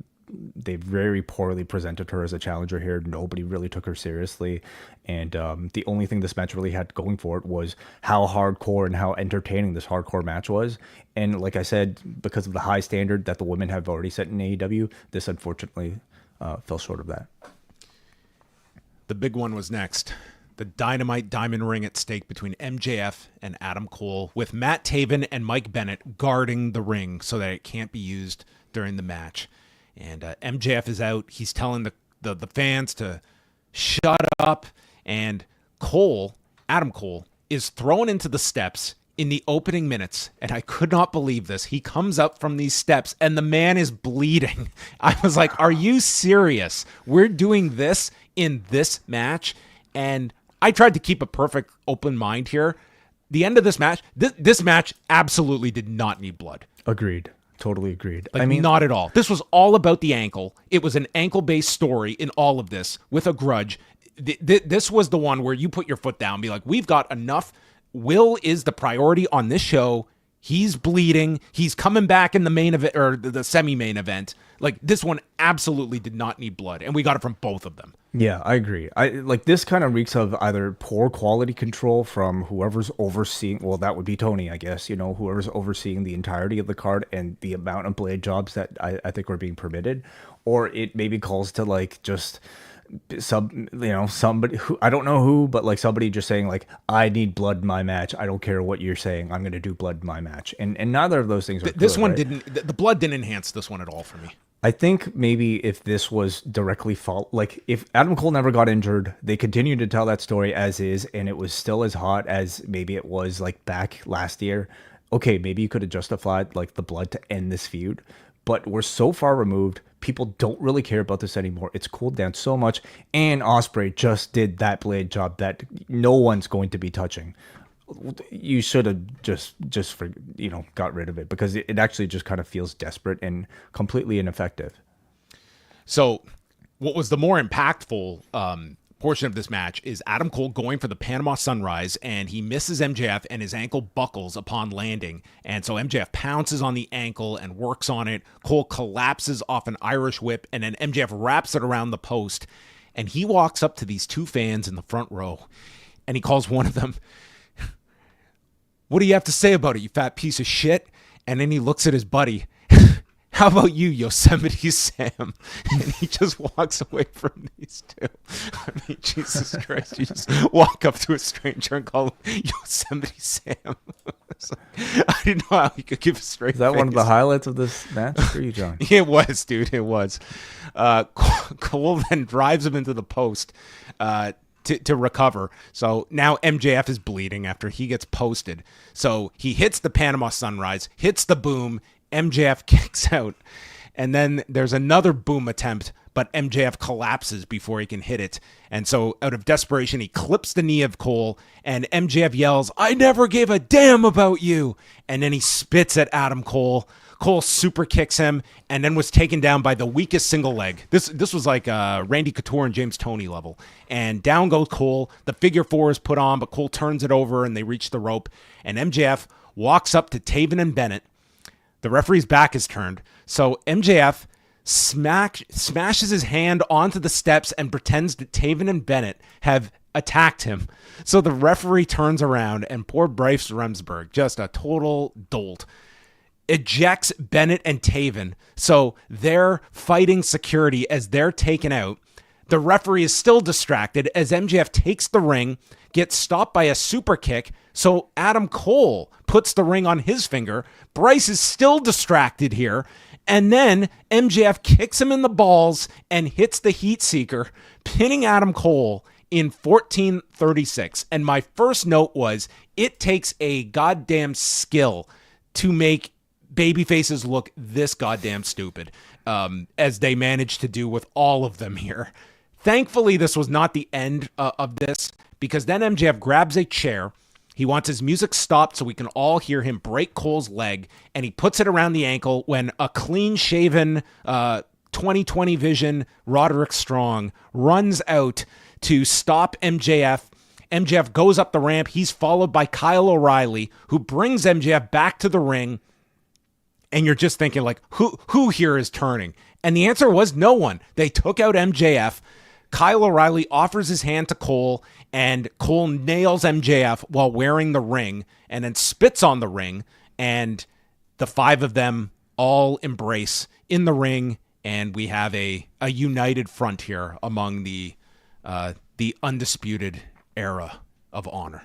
very poorly presented her as a challenger here. Nobody really took her seriously. And the only thing this match really had going for it was how hardcore and how entertaining this hardcore match was. And like I said, because of the high standard that the women have already set in AEW, this unfortunately fell short of that. The big one was next. The Dynamite Diamond Ring at stake between MJF and Adam Cole, with Matt Taven and Mike Bennett guarding the ring so that it can't be used during the match. And MJF is out. He's telling the fans to shut up. And Adam Cole, is thrown into the steps in the opening minutes. And I could not believe this. He comes up from these steps and the man is bleeding. I was like, are you serious? We're doing this in this match? And I tried to keep a perfect open mind here. The end of this match, this match absolutely did not need blood. Agreed. Totally agreed. Not at all. This was all about the ankle. It was an ankle-based story in all of this with a grudge. This was the one where you put your foot down and be like, we've got enough. Will is the priority on this show. He's bleeding. He's coming back in the main event or the semi-main event. Like, this one absolutely did not need blood, and we got it from both of them. Yeah, I agree. This kind of reeks of either poor quality control from whoever's overseeing. Well, that would be Tony, I guess. Whoever's overseeing the entirety of the card and the amount of blade jobs that I think are being permitted, or it maybe calls to like just somebody who I don't know who, but like somebody just saying like, I need blood in my match. I don't care what you're saying. I'm going to do blood in my match. And neither of those things are this good, one right? didn't. The blood didn't enhance this one at all for me. I think maybe if this was directly like if Adam Cole never got injured, they continued to tell that story as is, and it was still as hot as maybe it was like back last year. Okay, maybe you could have justified like the blood to end this feud, but we're so far removed. People don't really care about this anymore. It's cooled down so much, and Ospreay just did that blade job that no one's going to be touching. you should have just for got rid of it, because it actually just kind of feels desperate and completely ineffective. So what was the more impactful portion of this match is Adam Cole going for the Panama Sunrise, and he misses MJF and his ankle buckles upon landing. And so MJF pounces on the ankle and works on it. Cole collapses off an Irish whip, and then MJF wraps it around the post. And he walks up to these two fans in the front row, and he calls one of them, "What do you have to say about it, you fat piece of shit?" And then he looks at his buddy. "How about you, Yosemite Sam?" And he just walks away from these two. I mean, Jesus Christ, you just walk up to a stranger and call him Yosemite Sam. I didn't know how he could give a straight Is that face. one of the highlights of this match for you, John? It was, dude. It was. Cole then drives him into the post to recover. So now MJF is bleeding after he gets posted. So he hits the Panama Sunrise, hits the boom. MJF kicks out, and then there's another boom attempt, but MJF collapses before he can hit it. And so out of desperation, he clips the knee of Cole, and MJF yells, "I never gave a damn about you." And then he spits at Adam Cole. Cole super kicks him, and then was taken down by the weakest single leg. This was like Randy Couture and James Toney level. And down goes Cole. The figure four is put on, but Cole turns it over, and they reach the rope. And MJF walks up to Taven and Bennett. The referee's back is turned, so MJF smashes his hand onto the steps and pretends that Taven and Bennett have attacked him. So the referee turns around, and poor Bryce Remsburg, just a total dolt, ejects Bennett and Taven. So they're fighting security as they're taken out. The referee is still distracted as MJF takes the ring, gets stopped by a super kick, so Adam Cole puts the ring on his finger. Bryce is still distracted here, and then MJF kicks him in the balls and hits the heat seeker, pinning Adam Cole in 14:36. And my first note was, it takes a goddamn skill to make babyfaces look this goddamn stupid, as they managed to do with all of them here. Thankfully, this was not the end of this, because then MJF grabs a chair. He wants his music stopped so we can all hear him break Cole's leg, and he puts it around the ankle when a clean-shaven 2020 vision Roderick Strong runs out to stop MJF. MJF goes up the ramp. He's followed by Kyle O'Reilly, who brings MJF back to the ring. And you're just thinking, like, who here is turning? And the answer was no one. They took out MJF. Kyle O'Reilly offers his hand to Cole, and Cole nails MJF while wearing the ring and then spits on the ring. And the five of them all embrace in the ring, and we have a united front here among the undisputed era of honor.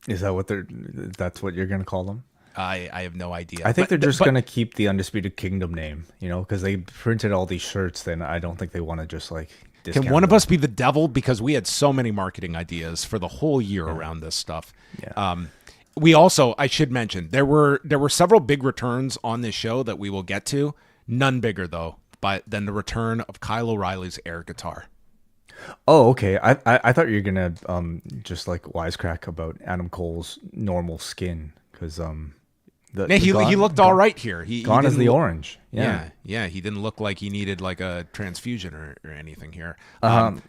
Is that that's what you're going to call them? I have no idea. I think they're just going to keep the Undisputed Kingdom name, because they printed all these shirts. Then I don't think they want to just like discount Can one of them. us be the devil? Because we had so many marketing ideas for the whole year around this stuff. Yeah. We also, I should mention, there were several big returns on this show that we will get to. None bigger, though, than the return of Kyle O'Reilly's air guitar. Oh, okay. I thought you were gonna just like wisecrack about Adam Cole's normal skin, because he looked all right here. He gone didn't as the look- orange. Yeah. Yeah. He didn't look like he needed like a transfusion or anything here.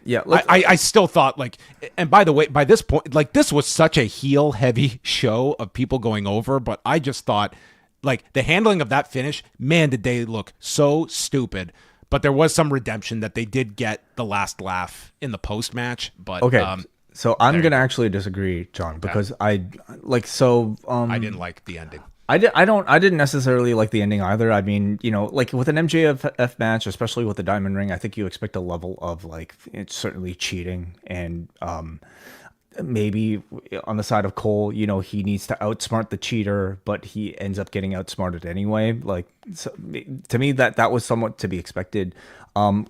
Yeah. I still thought, like, and by the way, by this point, like, this was such a heel heavy show of people going over, but I just thought, like, the handling of that finish, man, did they look so stupid. But there was some redemption that they did get the last laugh in the post match. But okay. So I'm gonna actually disagree, John, because I didn't like the ending. I didn't necessarily like the ending either. I mean, like with an MJF match, especially with the diamond ring, I think you expect a level of like, it's certainly cheating, and maybe on the side of Cole, he needs to outsmart the cheater, but he ends up getting outsmarted anyway. Like, so, to me, that was somewhat to be expected.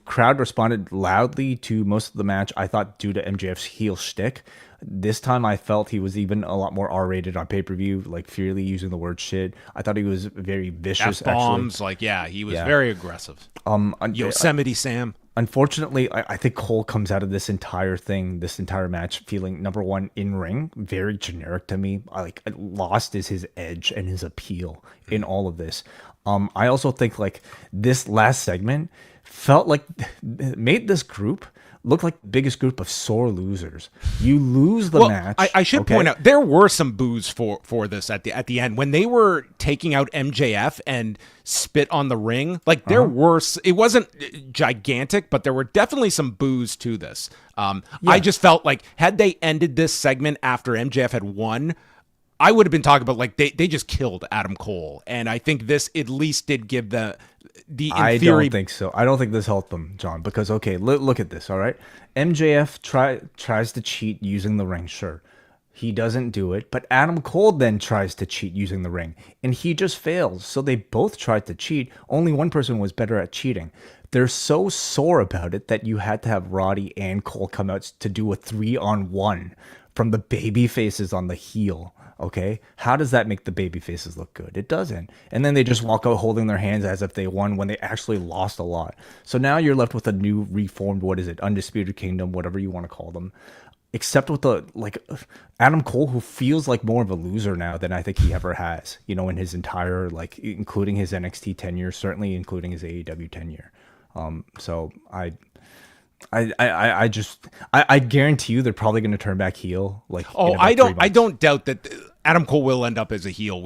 Crowd responded loudly to most of the match, I thought, due to MJF's heel shtick. This time I felt he was even a lot more R-rated on pay-per-view, like freely using the word shit. I thought he was very vicious. F-bombs, actually. he was very aggressive. Yosemite Sam. Unfortunately, I think Cole comes out of this entire thing, this entire match, feeling number one in ring, very generic to me. Like lost is his edge and his appeal in all of this. I also think like this last segment felt like made this group look like the biggest group of sore losers. You lose the match. I should point out there were some boos for this at the end when they were taking out MJF and spit on the ring. Like there were, it wasn't gigantic, but there were definitely some boos to this. I just felt like had they ended this segment after MJF had won, I would have been talking about like they just killed Adam Cole, and I think this at least did give the I don't think so. I don't think this helped them, John, because okay, look at this. All right, MJF tries to cheat using the ring. Sure, he doesn't do it, but Adam Cole then tries to cheat using the ring, and he just fails. So they both tried to cheat. Only one person was better at cheating. They're so sore about it that you had to have Roddy and Cole come out to do a 3-on-1 from the baby faces on the heel. Okay, how does that make the baby faces look good? It doesn't. And then they just walk out holding their hands as if they won when they actually lost a lot. So now you're left with a new reformed, what is it, Undisputed Kingdom, whatever you want to call them. Except with the like Adam Cole, who feels like more of a loser now than I think he ever has. You know, in his entire like, including his NXT tenure, certainly including his AEW tenure. So I guarantee you they're probably going to turn back heel. Like, I don't doubt that Adam Cole will end up as a heel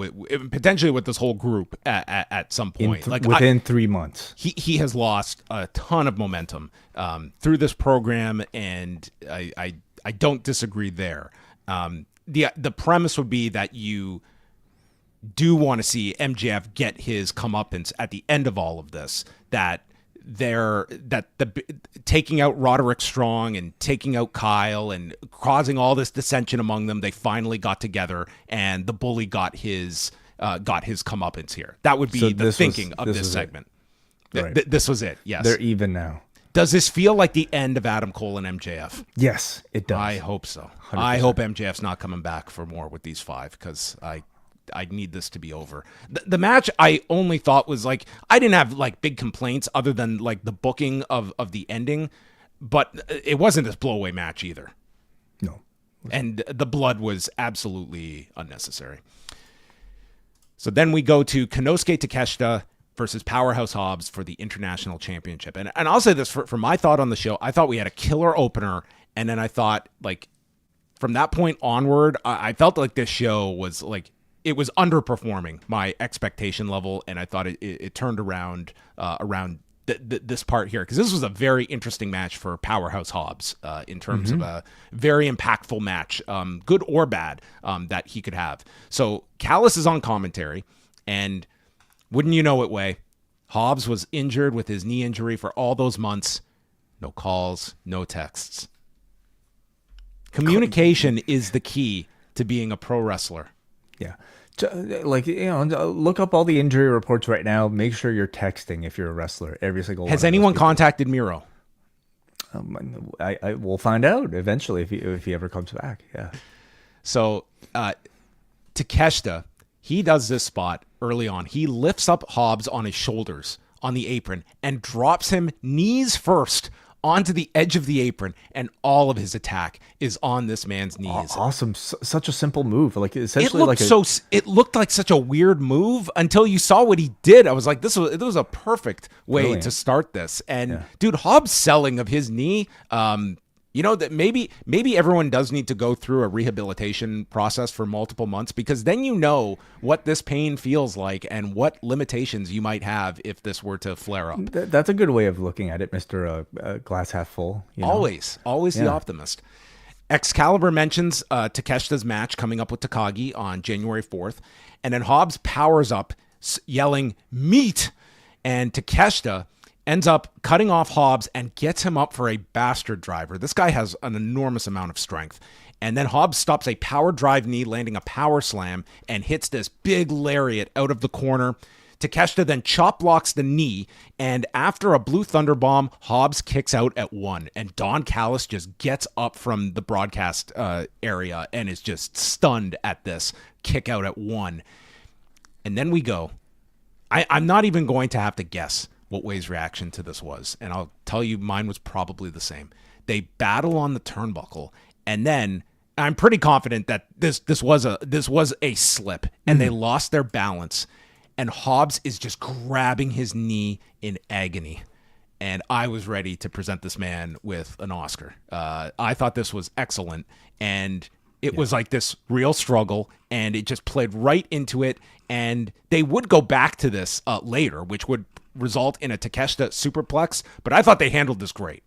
potentially with this whole group at some point. Within 3 months, he has lost a ton of momentum through this program, and I don't disagree there. The premise would be that you do want to see MJF get his comeuppance at the end of all of this. Taking out Roderick Strong and taking out Kyle and causing all this dissension among them, they finally got together and the bully got his comeuppance here. That would be the thinking of this segment. Right. This was it. Yes, they're even now. Does this feel like the end of Adam Cole and MJF? Yes, it does. I hope so. 100%. I hope MJF's not coming back for more with these five, because I need this to be over. The match I only thought was like, I didn't have like big complaints other than like the booking of the ending, but it wasn't this blowaway match either. No. And the blood was absolutely unnecessary. So then we go to Konosuke Takeshita versus Powerhouse Hobbs for the International Championship. And I'll say this for my thought on the show, I thought we had a killer opener, and then I thought like from that point onward, I felt like this show was like, it was underperforming my expectation level, and I thought it turned around this part here, because this was a very interesting match for Powerhouse Hobbs in terms of a very impactful match, good or bad, that he could have. So Callis is on commentary, and wouldn't you know it, Way, Hobbs was injured with his knee injury for all those months. No calls, no texts. Communication is the key to being a pro wrestler. Yeah. Like, look up all the injury reports right now. Make sure you're texting if you're a wrestler. Every single one. Has anyone contacted Miro? I will find out eventually if he ever comes back. Yeah. So Takeshita, he does this spot early on. He lifts up Hobbs on his shoulders on the apron and drops him knees first onto the edge of the apron, and all of his attack is on this man's knees. Awesome. Such a simple move. Like, essentially, it looked like such a weird move until you saw what he did. I was like, this was a perfect way to start this. And dude, Hobbs' selling of his knee, that maybe everyone does need to go through a rehabilitation process for multiple months, because then you know what this pain feels like and what limitations you might have if this were to flare up. That's a good way of looking at it, Mr. Glass Half Full. Always the optimist. Excalibur mentions Takeshita's match coming up with Takagi on January 4th, and then Hobbs powers up yelling, "Meat!" and Takeshita ends up cutting off Hobbs and gets him up for a bastard driver. This guy has an enormous amount of strength. And then Hobbs stops a power drive knee, landing a power slam, and hits this big lariat out of the corner. Takeshita then chop blocks the knee, and after a blue thunder bomb, Hobbs kicks out at 1. And Don Callis just gets up from the broadcast area and is just stunned at this kick out at 1. And then we go. I'm not even going to have to guess what Wai's reaction to this was, and I'll tell you mine was probably the same. They battle on the turnbuckle, and then I'm pretty confident that this was a slip, and they lost their balance, and Hobbs is just grabbing his knee in agony. And I was ready to present this man with an Oscar. I thought this was excellent, and it was like this real struggle, and it just played right into it. And they would go back to this later, which would result in a Takeshita superplex, but I thought they handled this great.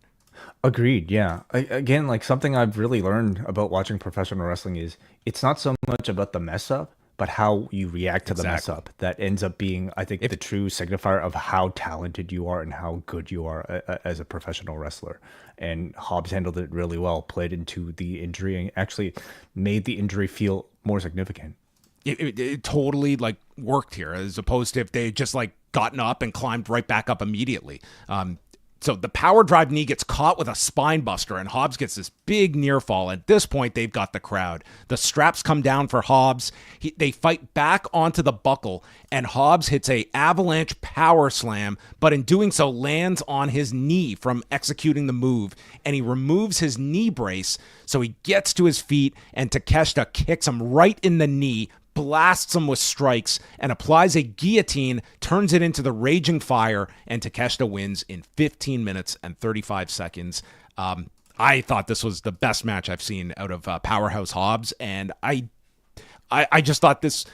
Agreed. Yeah. Again, like something I've really learned about watching professional wrestling is it's not so much about the mess up, but how you react to the mess up that ends up being, I think, the true signifier of how talented you are and how good you are as a professional wrestler. And Hobbs handled it really well, played into the injury, and actually made the injury feel more significant. It totally like worked here, as opposed to if they had just like gotten up and climbed right back up immediately. So the power drive knee gets caught with a spine buster, and Hobbs gets this big near fall. At this point, they've got the crowd. The straps come down for Hobbs. They fight back onto the buckle, and Hobbs hits a avalanche power slam, but in doing so lands on his knee from executing the move, and he removes his knee brace, so he gets to his feet, and Takeshita kicks him right in the knee, blasts him with strikes, and applies a guillotine, turns it into the Raging Fire, and Takeshita wins in 15 minutes and 35 seconds. I thought this was the best match I've seen out of Powerhouse Hobbs, and I just thought this,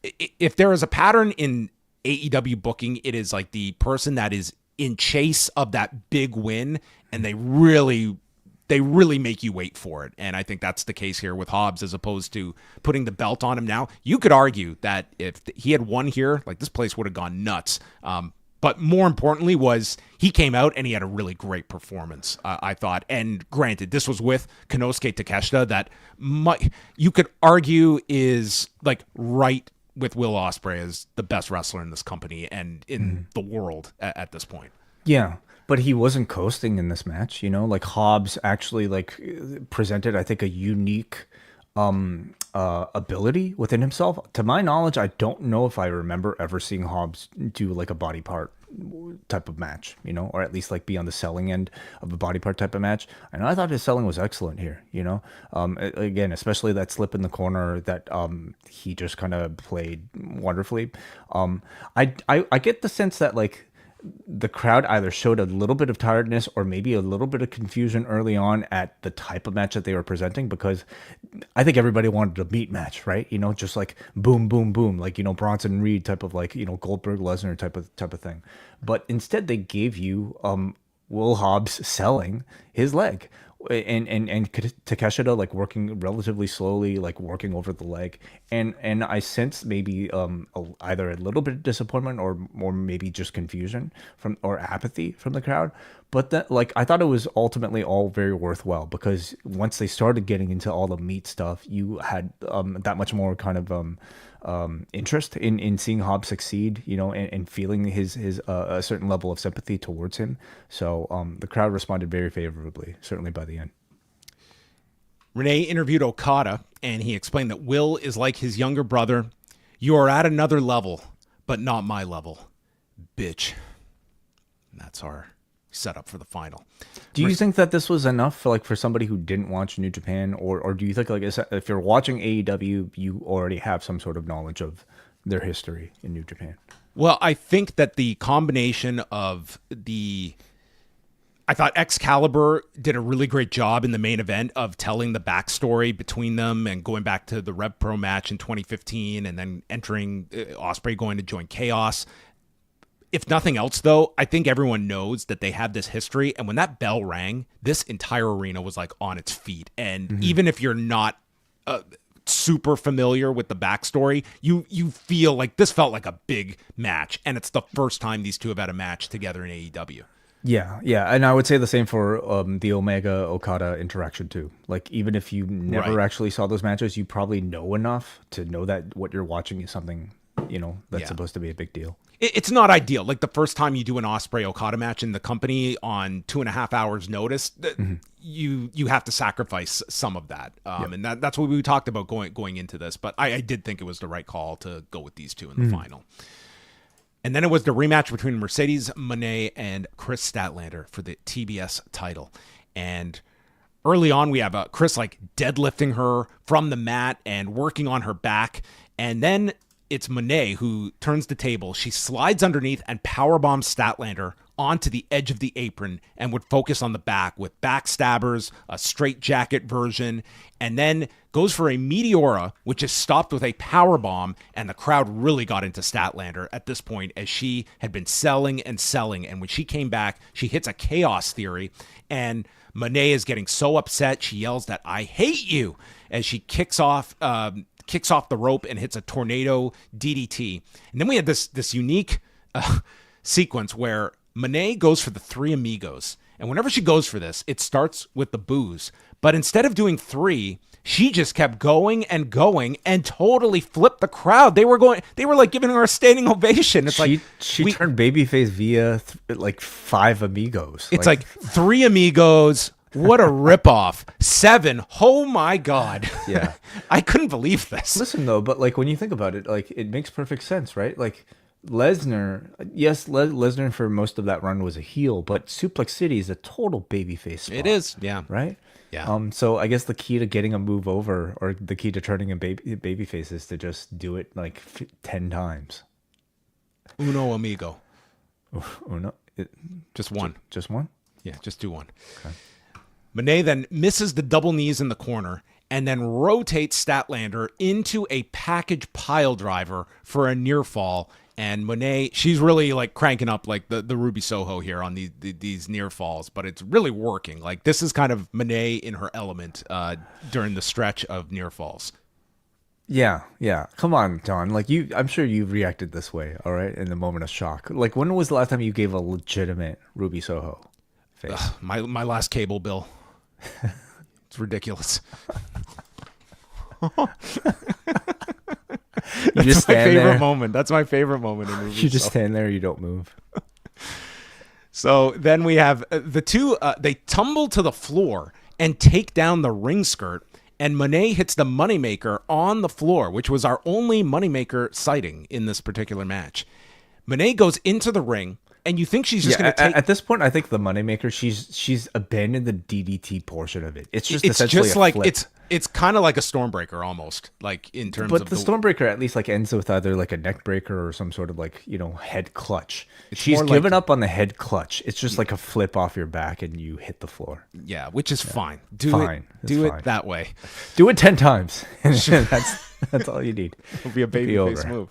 if there is a pattern in AEW booking, it is like the person that is in chase of that big win, and they really make you wait for it. And I think that's the case here with Hobbs, as opposed to putting the belt on him now. You could argue that if he had won here, like this place would have gone nuts. But more importantly was he came out and he had a really great performance, I thought. And granted, this was with Konosuke Takeshita that you could argue is like right with Will Ospreay as the best wrestler in this company and in the world at this point. Yeah. But he wasn't coasting in this match, like Hobbs actually like presented, I think, a unique ability within himself. To my knowledge, I don't know if I remember ever seeing Hobbs do like a body part type of match, or at least like be on the selling end of a body part type of match. And I thought his selling was excellent here, again, especially that slip in the corner that he just kind of played wonderfully. I get the sense that like the crowd either showed a little bit of tiredness or maybe a little bit of confusion early on at the type of match that they were presenting, because I think everybody wanted a meat match, right? Just like boom, boom, boom, like, Bronson Reed type of like, Goldberg Lesnar type of thing. But instead they gave you Will Hobbs selling his leg. And Takeshita like working relatively slowly, like working over the leg, and I sense maybe either a little bit of disappointment or maybe just confusion or apathy from the crowd. But that, like, I thought it was ultimately all very worthwhile, because once they started getting into all the meat stuff, you had that much more kind of interest in seeing Hobbs succeed, and feeling his a certain level of sympathy towards him. So the crowd responded very favorably, certainly by the end. Renee interviewed Okada, and he explained that Will is like his younger brother. You are at another level, but not my level, bitch. And that's our setup for the final. Do you think that this was enough for somebody who didn't watch New Japan, or do you think like if you're watching AEW, you already have some sort of knowledge of their history in New Japan? Well, I think that the combination of I thought Excalibur did a really great job in the main event of telling the backstory between them and going back to the Rev Pro match in 2015 and then entering Ospreay going to join Chaos. If nothing else, though, I think everyone knows that they have this history. And when that bell rang, this entire arena was like on its feet. And even if you're not super familiar with the backstory, you feel like this felt like a big match. And it's the first time these two have had a match together in AEW. Yeah. And I would say the same for the Omega Okada interaction too. Like, even if you never actually saw those matches, you probably know enough to know that what you're watching is something, that's supposed to be a big deal. It's not ideal. Like the first time you do an Ospreay Okada match in the company on 2.5 hours notice, you have to sacrifice some of that. And that's what we talked about going into this. But I did think it was the right call to go with these two in the final. And then it was the rematch between Mercedes Moné and Kris Statlander for the TBS title. And early on, we have Kris like deadlifting her from the mat and working on her back. And then it's Moné who turns the table. She slides underneath and powerbombs Statlander onto the edge of the apron and would focus on the back with backstabbers, a straight jacket version, and then goes for a Meteora, which is stopped with a powerbomb, and the crowd really got into Statlander at this point as she had been selling and selling, and when she came back, she hits a chaos theory, and Moné is getting so upset, she yells that "I hate you" as she kicks off the rope and hits a tornado DDT. And then we had this unique sequence where Moné goes for the Three Amigos. And whenever she goes for this, it starts with the boos. But instead of doing three, she just kept going and totally flipped the crowd. They were like giving her a standing ovation. It's she turned babyface via like five amigos. It's like Three Amigos. What a ripoff. 7. Oh my God. Yeah. I couldn't believe this. Listen though, but like when you think about it, like it makes perfect sense, right? Like Lesnar, yes, Lesnar for most of that run was a heel, but Suplex City is a total babyface spot. It is, yeah. Right? Yeah. So I guess the key to getting a move over, or the key to turning a babyface, is to just do it like 10 times. Uno amigo. Uno? Just one. Just one? Yeah, just do one. Okay. Moné then misses the double knees in the corner and then rotates Statlander into a package pile driver for a near fall. And Moné, she's really like cranking up like the Ruby Soho here on these near falls, but it's really working. Like this is kind of Moné in her element during the stretch of near falls. Yeah. Come on, Jon. Like I'm sure you reacted this way, all right, in the moment of shock. Like when was the last time you gave a legitimate Ruby Soho face? My last cable bill. It's ridiculous. That's my favorite moment. That's my favorite moment in movies. You just stand there, you don't move. So then we have the two, they tumble to the floor and take down the ring skirt, and Moné hits the Moneymaker on the floor, which was our only Moneymaker sighting in this particular match. Moné goes into the ring, and you think she's just going to take... At this point, I think the Moneymaker, she's abandoned the DDT portion of it. It's just essentially just like flip. It's kind of like a Stormbreaker almost, like in terms of... But the Stormbreaker at least like ends with either like a neck breaker or some sort of like, head clutch. She's given up on the head clutch. It's just like a flip off your back and you hit the floor. Yeah, which is fine. Do it that way. Do it 10 times. That's all you need. It'll be a babyface move.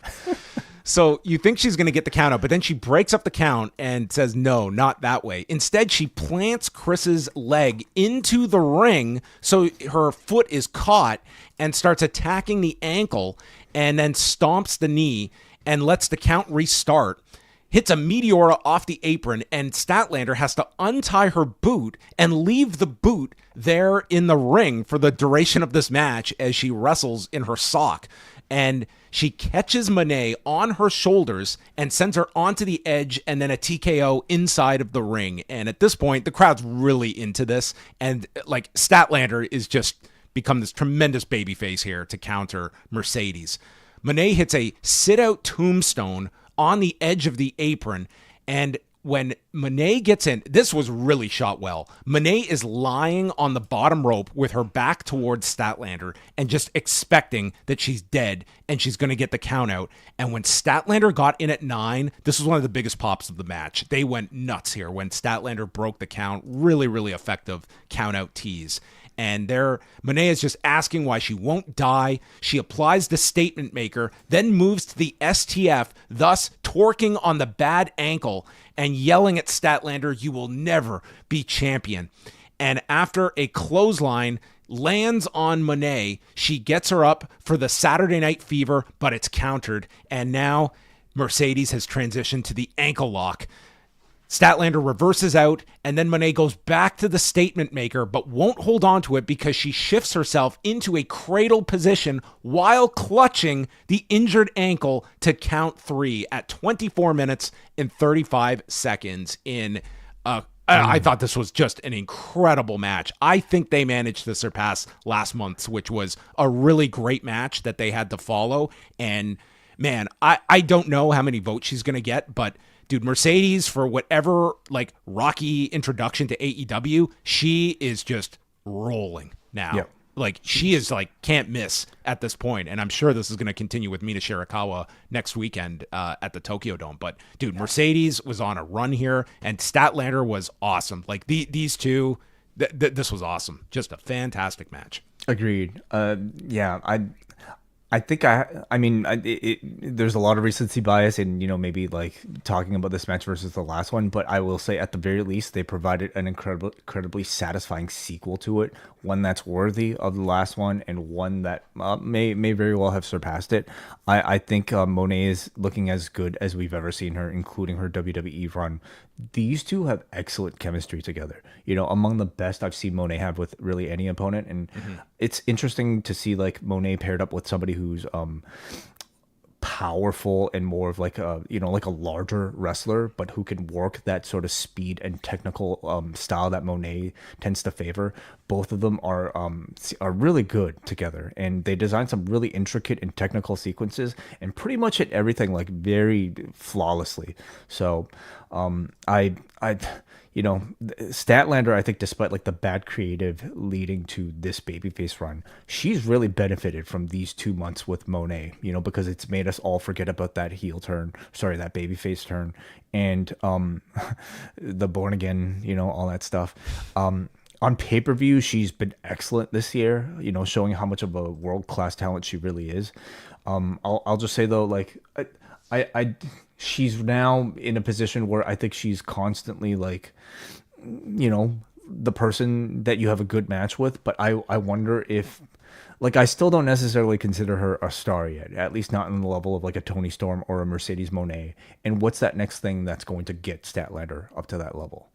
So you think she's going to get the count out, but then she breaks up the count and says, no, not that way. Instead, she plants Chris's leg into the ring so her foot is caught and starts attacking the ankle and then stomps the knee and lets the count restart. Hits a Meteora off the apron, and Statlander has to untie her boot and leave the boot there in the ring for the duration of this match as she wrestles in her sock. And she catches Moné on her shoulders and sends her onto the edge and then a TKO inside of the ring. And at this point, the crowd's really into this. And like Statlander is just become this tremendous babyface here to counter Mercedes. Moné hits a sit-out tombstone on the edge of the apron. And when Moné gets in, this was really shot well. Moné is lying on the bottom rope with her back towards Statlander and just expecting that she's dead and she's going to get the count out. And when Statlander got in at 9, this was one of the biggest pops of the match. They went nuts here when Statlander broke the count. Really, really effective count out tease. And there, Moné is just asking why she won't die. She applies the statement maker, then moves to the STF, thus torquing on the bad ankle and yelling at Statlander, "You will never be champion." And after a clothesline lands on Moné, she gets her up for the Saturday Night Fever, but it's countered. And now Mercedes has transitioned to the ankle lock. Statlander reverses out, and then Moné goes back to the statement maker, but won't hold on to it because she shifts herself into a cradle position while clutching the injured ankle to count 3 at 24 minutes and 35 seconds in I thought this was just an incredible match. I think they managed to surpass last month's, which was a really great match that they had to follow, and man, I don't know how many votes she's going to get, but dude, Mercedes, for whatever like rocky introduction to AEW, she is just rolling now. Yep. Like she is like can't miss at this point, and I'm sure this is going to continue with Mina Shirakawa next weekend at the Tokyo Dome. But dude, Mercedes was on a run here, and Statlander was awesome. Like these two, this was awesome. Just a fantastic match. Agreed. Yeah, I think there's a lot of recency bias in, maybe like talking about this match versus the last one, but I will say at the very least, they provided an incredibly satisfying sequel to it, one that's worthy of the last one and one that may very well have surpassed it. I think Moné is looking as good as we've ever seen her, including her WWE run. These two have excellent chemistry together, among the best I've seen Moné have with really any opponent. And it's interesting to see like Moné paired up with somebody who's powerful and more of like a like a larger wrestler, but who can work that sort of speed and technical style that Moné tends to favor. Both of them are really good together, and they design some really intricate and technical sequences and pretty much hit everything like very flawlessly. So Statlander, I think, despite like the bad creative leading to this babyface run, she's really benefited from these 2 months with Moné, because it's made us all forget about that that babyface turn, and the born again, all that stuff. On pay-per-view, she's been excellent this year, showing how much of a world-class talent she really is. I'll just say though, like she's now in a position where I think she's constantly like, the person that you have a good match with. But I wonder if, like, I still don't necessarily consider her a star yet, at least not in the level of like a Toni Storm or a Mercedes Moné. And what's that next thing that's going to get Statlander up to that level?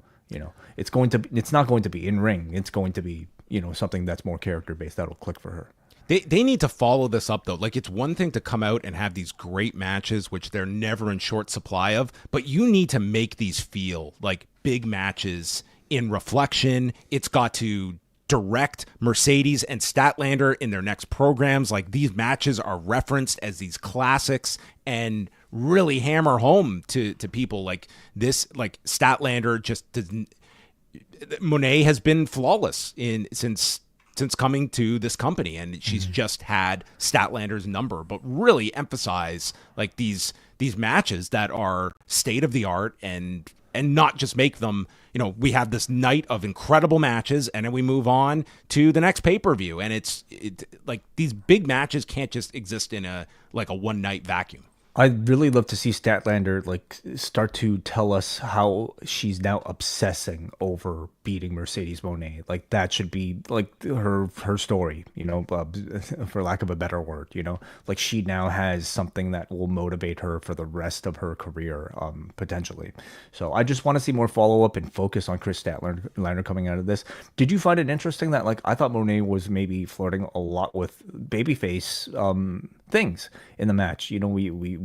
It's not going to be in ring. It's going to be, something that's more character based that'll click for her. They need to follow this up, though. Like, it's one thing to come out and have these great matches, which they're never in short supply of, but you need to make these feel like big matches in reflection. It's got to direct Mercedes and Statlander in their next programs. Like, these matches are referenced as these classics and really hammer home to people like this. Like, Statlander just doesn't... Moné has been flawless since coming to this company, and she's just had Statlander's number, but really emphasize like these matches that are state of the art and not just make them, we have this night of incredible matches and then we move on to the next pay-per-view. And it's like these big matches can't just exist in a one night vacuum. I'd really love to see Statlander like start to tell us how she's now obsessing over beating Mercedes Moné. Like that should be like her story, for lack of a better word. Like she now has something that will motivate her for the rest of her career, potentially. So I just want to see more follow up and focus on Kris Statlander coming out of this. Did you find it interesting that like I thought Moné was maybe flirting a lot with babyface things in the match?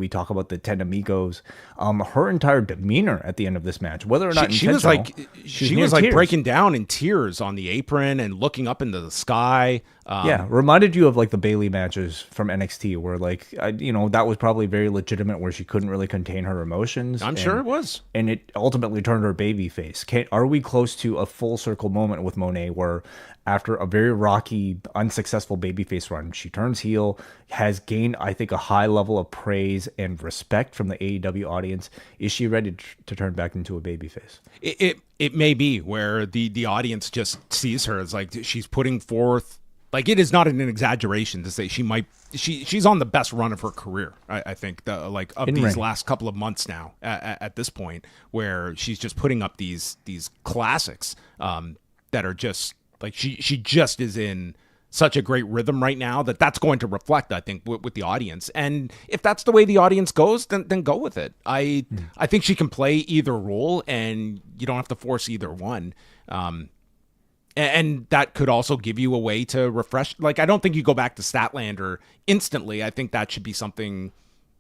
We talk about the Ten Amigos. Her entire demeanor at the end of this match, whether or not she was like tears. Breaking down in tears on the apron and looking up into the sky. Reminded you of like the Bayley matches from NXT, where like that was probably very legitimate, where she couldn't really contain her emotions. I'm sure it was, and it ultimately turned her babyface. Are we close to a full circle moment with Moné, where after a very rocky, unsuccessful babyface run, she turns heel, has gained, I think, a high level of praise and respect from the AEW audience? Is she ready to turn back into a babyface? It may be where the audience just sees her as like she's putting forth. Like, it is not an exaggeration to say she's on the best run of her career. I think these last couple of months now at this point, where she's just putting up these classics that are just like she just is in such a great rhythm right now that's going to reflect, I think, with the audience. And if that's the way the audience goes, then go with it. I think she can play either role, and you don't have to force either one. And that could also give you a way to refresh. Like, I don't think you go back to Statlander instantly. I think that should be something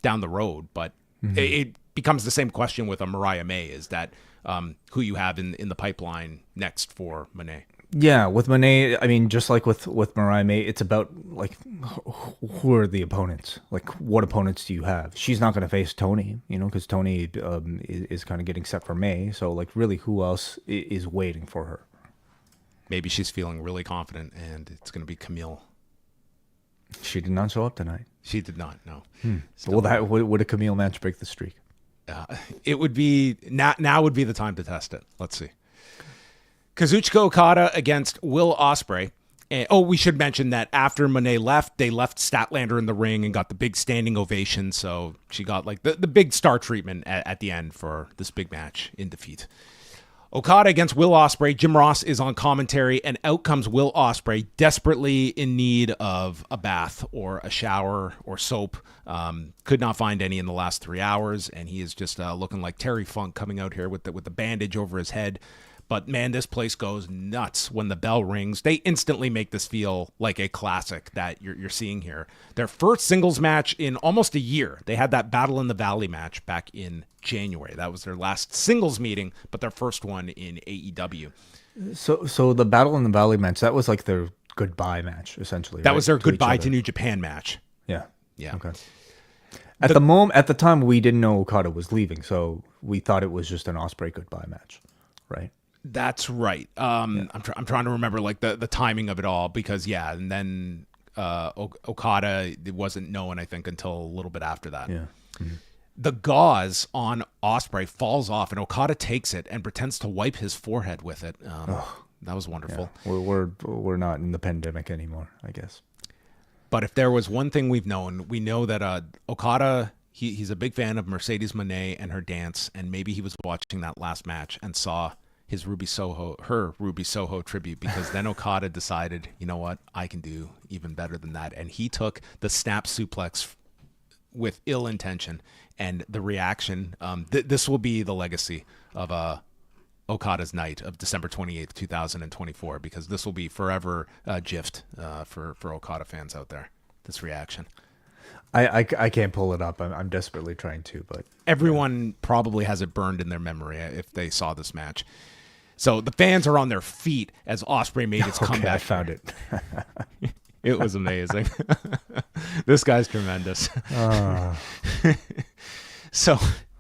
down the road. But it becomes the same question with a Mariah May, is that who you have in the pipeline next for Moné. Yeah, with Monet, I mean, just like with Mariah May, it's about like who are the opponents? Like, what opponents do you have? She's not going to face Tony, because Tony is kind of getting set for May. So, like, really, who else is waiting for her? Maybe she's feeling really confident, and it's going to be Camille. She did not show up tonight. She did not. No. Well, would a Camille match break the streak? It would be now would be the time to test it. Let's see. Kazuchika Okada against Will Ospreay. And, we should mention that after Moné left, they left Statlander in the ring and got the big standing ovation. So she got like the big star treatment at the end for this big match in defeat. Okada against Will Ospreay. Jim Ross is on commentary, and out comes Will Ospreay, desperately in need of a bath or a shower or soap. Could not find any in the last 3 hours, and he is just looking like Terry Funk coming out here with the bandage over his head. But, man, this place goes nuts when the bell rings. They instantly make this feel like a classic that you're seeing here. Their first singles match in almost a year. They had that Battle in the Valley match back in January. That was their last singles meeting, but their first one in AEW. So the Battle in the Valley match, that was like their goodbye match, essentially. That right? was their goodbye to New Japan match. Yeah. Yeah. Okay. At the time, we didn't know Okada was leaving, so we thought it was just an Ospreay goodbye match, right? That's right. I'm trying to remember like the timing of it all because and then Okada, it wasn't known I think until a little bit after that. Yeah. Mm-hmm. The gauze on Ospreay falls off and Okada takes it and pretends to wipe his forehead with it. That was wonderful. Yeah. We're not in the pandemic anymore, I guess. But if there was one thing we know that Okada, he's a big fan of Mercedes Moné and her dance, and maybe he was watching that last match and saw her Ruby Soho tribute, because then Okada decided, you know what, I can do even better than that. And he took the snap suplex with ill intention, and the reaction, this will be the legacy of Okada's night of December 28th, 2024, because this will be forever gifed for Okada fans out there, this reaction. I can't pull it up. I'm desperately trying to, but everyone probably has it burned in their memory if they saw this match. So the fans are on their feet as Ospreay made its comeback. I found it. It was amazing. This guy's tremendous. So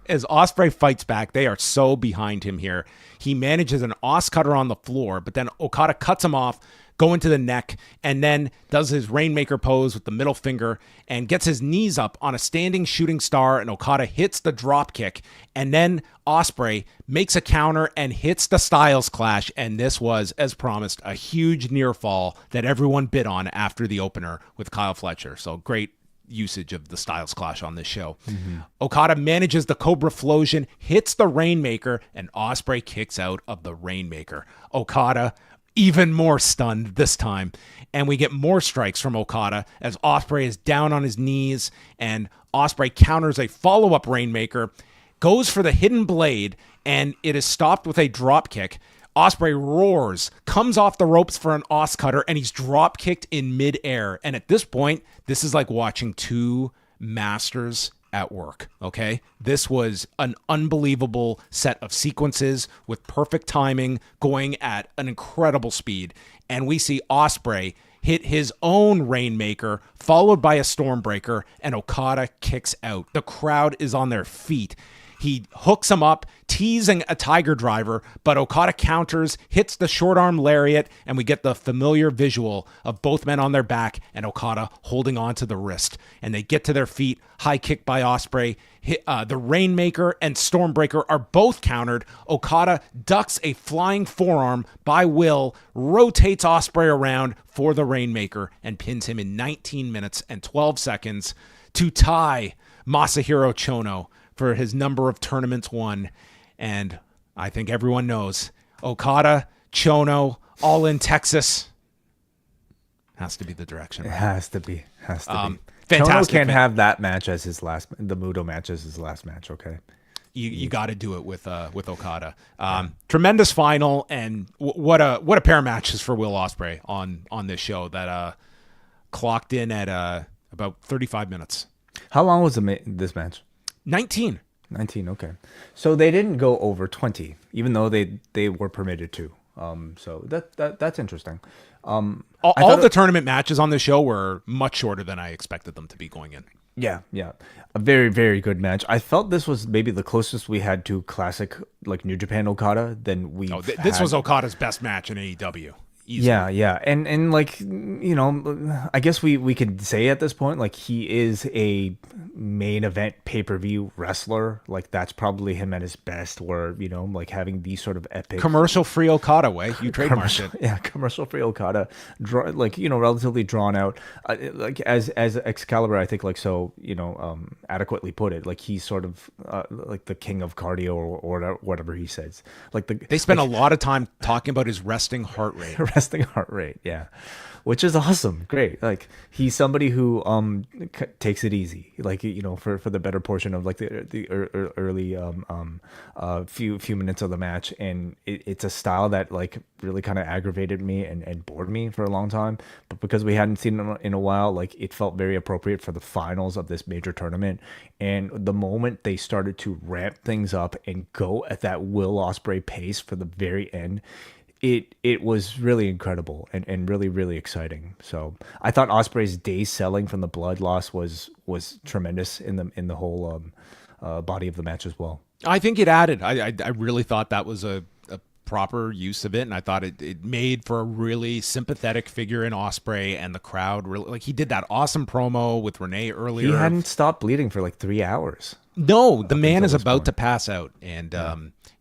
as Ospreay fights back, they are so behind him here. He manages an Os cutter on the floor, but then Okada cuts him off, go into the neck, and then does his Rainmaker pose with the middle finger and gets his knees up on a standing shooting star, and Okada hits the drop kick, and then Ospreay makes a counter and hits the Styles Clash, and this was, as promised, a huge near fall that everyone bid on after the opener with Kyle Fletcher. So great usage of the Styles Clash on this show. Mm-hmm. Okada manages the Cobra Flosion, hits the Rainmaker, and Ospreay kicks out of the Rainmaker. Okada even more stunned this time, and we get more strikes from Okada as Ospreay is down on his knees, and Ospreay counters a follow-up Rainmaker, goes for the hidden blade, and it is stopped with a drop kick. Ospreay roars, comes off the ropes for an Os cutter, and he's drop kicked in midair. And at this point, this is like watching two masters at work, okay? This was an unbelievable set of sequences with perfect timing, going at an incredible speed. And we see Ospreay hit his own Rainmaker, followed by a Stormbreaker, and Okada kicks out. The crowd is on their feet. He hooks him up, teasing a Tiger Driver, but Okada counters, hits the short arm lariat, and we get the familiar visual of both men on their back and Okada holding on to the wrist. And they get to their feet, high kick by Ospreay. The Rainmaker and Stormbreaker are both countered. Okada ducks a flying forearm by Will, rotates Ospreay around for the Rainmaker, and pins him in 19 minutes and 12 seconds to tie Masahiro Chono for his number of tournaments won. And I think everyone knows Okada, Chono, all in Texas has to be the direction. It has to be. Fantastic. Chono can't have that match as his last, the Muto match as his last match, okay? You got to do it with Okada. Tremendous final, and what a pair of matches for Will Ospreay on this show that clocked in at about 35 minutes. How long was this match? 19, okay. So they didn't go over 20, even though they were permitted to, So that's interesting. All the tournament matches on the show were much shorter than I expected them to be going in. Yeah, yeah. A very, very good match. I felt this was maybe the closest we had to classic, like New Japan Okada than we. This was Okada's best match in AEW. Easily. Yeah. And like, you know, I guess we could say at this point, like, he is a main event pay-per-view wrestler. Like, that's probably him at his best, where, you know, like having these sort of epic commercial-free Okada way. You trademarked it. Yeah, commercial-free Okada, like, you know, relatively drawn out. Like as Excalibur, I think, like, so, you know, adequately put it, like, he's sort of like the king of cardio or whatever he says. Like they spend a lot of time talking about his resting heart rate. Resting heart rate, yeah, which is awesome. Great. Like, he's somebody who takes it easy, like, you know, for the better portion of like the early few minutes of the match, and it's a style that like really kind of aggravated me and bored me for a long time, but because we hadn't seen him in a while, like, it felt very appropriate for the finals of this major tournament. And the moment they started to ramp things up and go at that Will Ospreay pace for the very end, it was really incredible and really, really exciting. So I thought Ospreay's day selling from the blood loss was tremendous in the whole body of the match as well. I think it added. I really thought that was a proper use of it, and I thought it made for a really sympathetic figure in Ospreay, and the crowd really, like, he did that awesome promo with Renee earlier. He hadn't stopped bleeding for like 3 hours. No, the man is about to pass out, and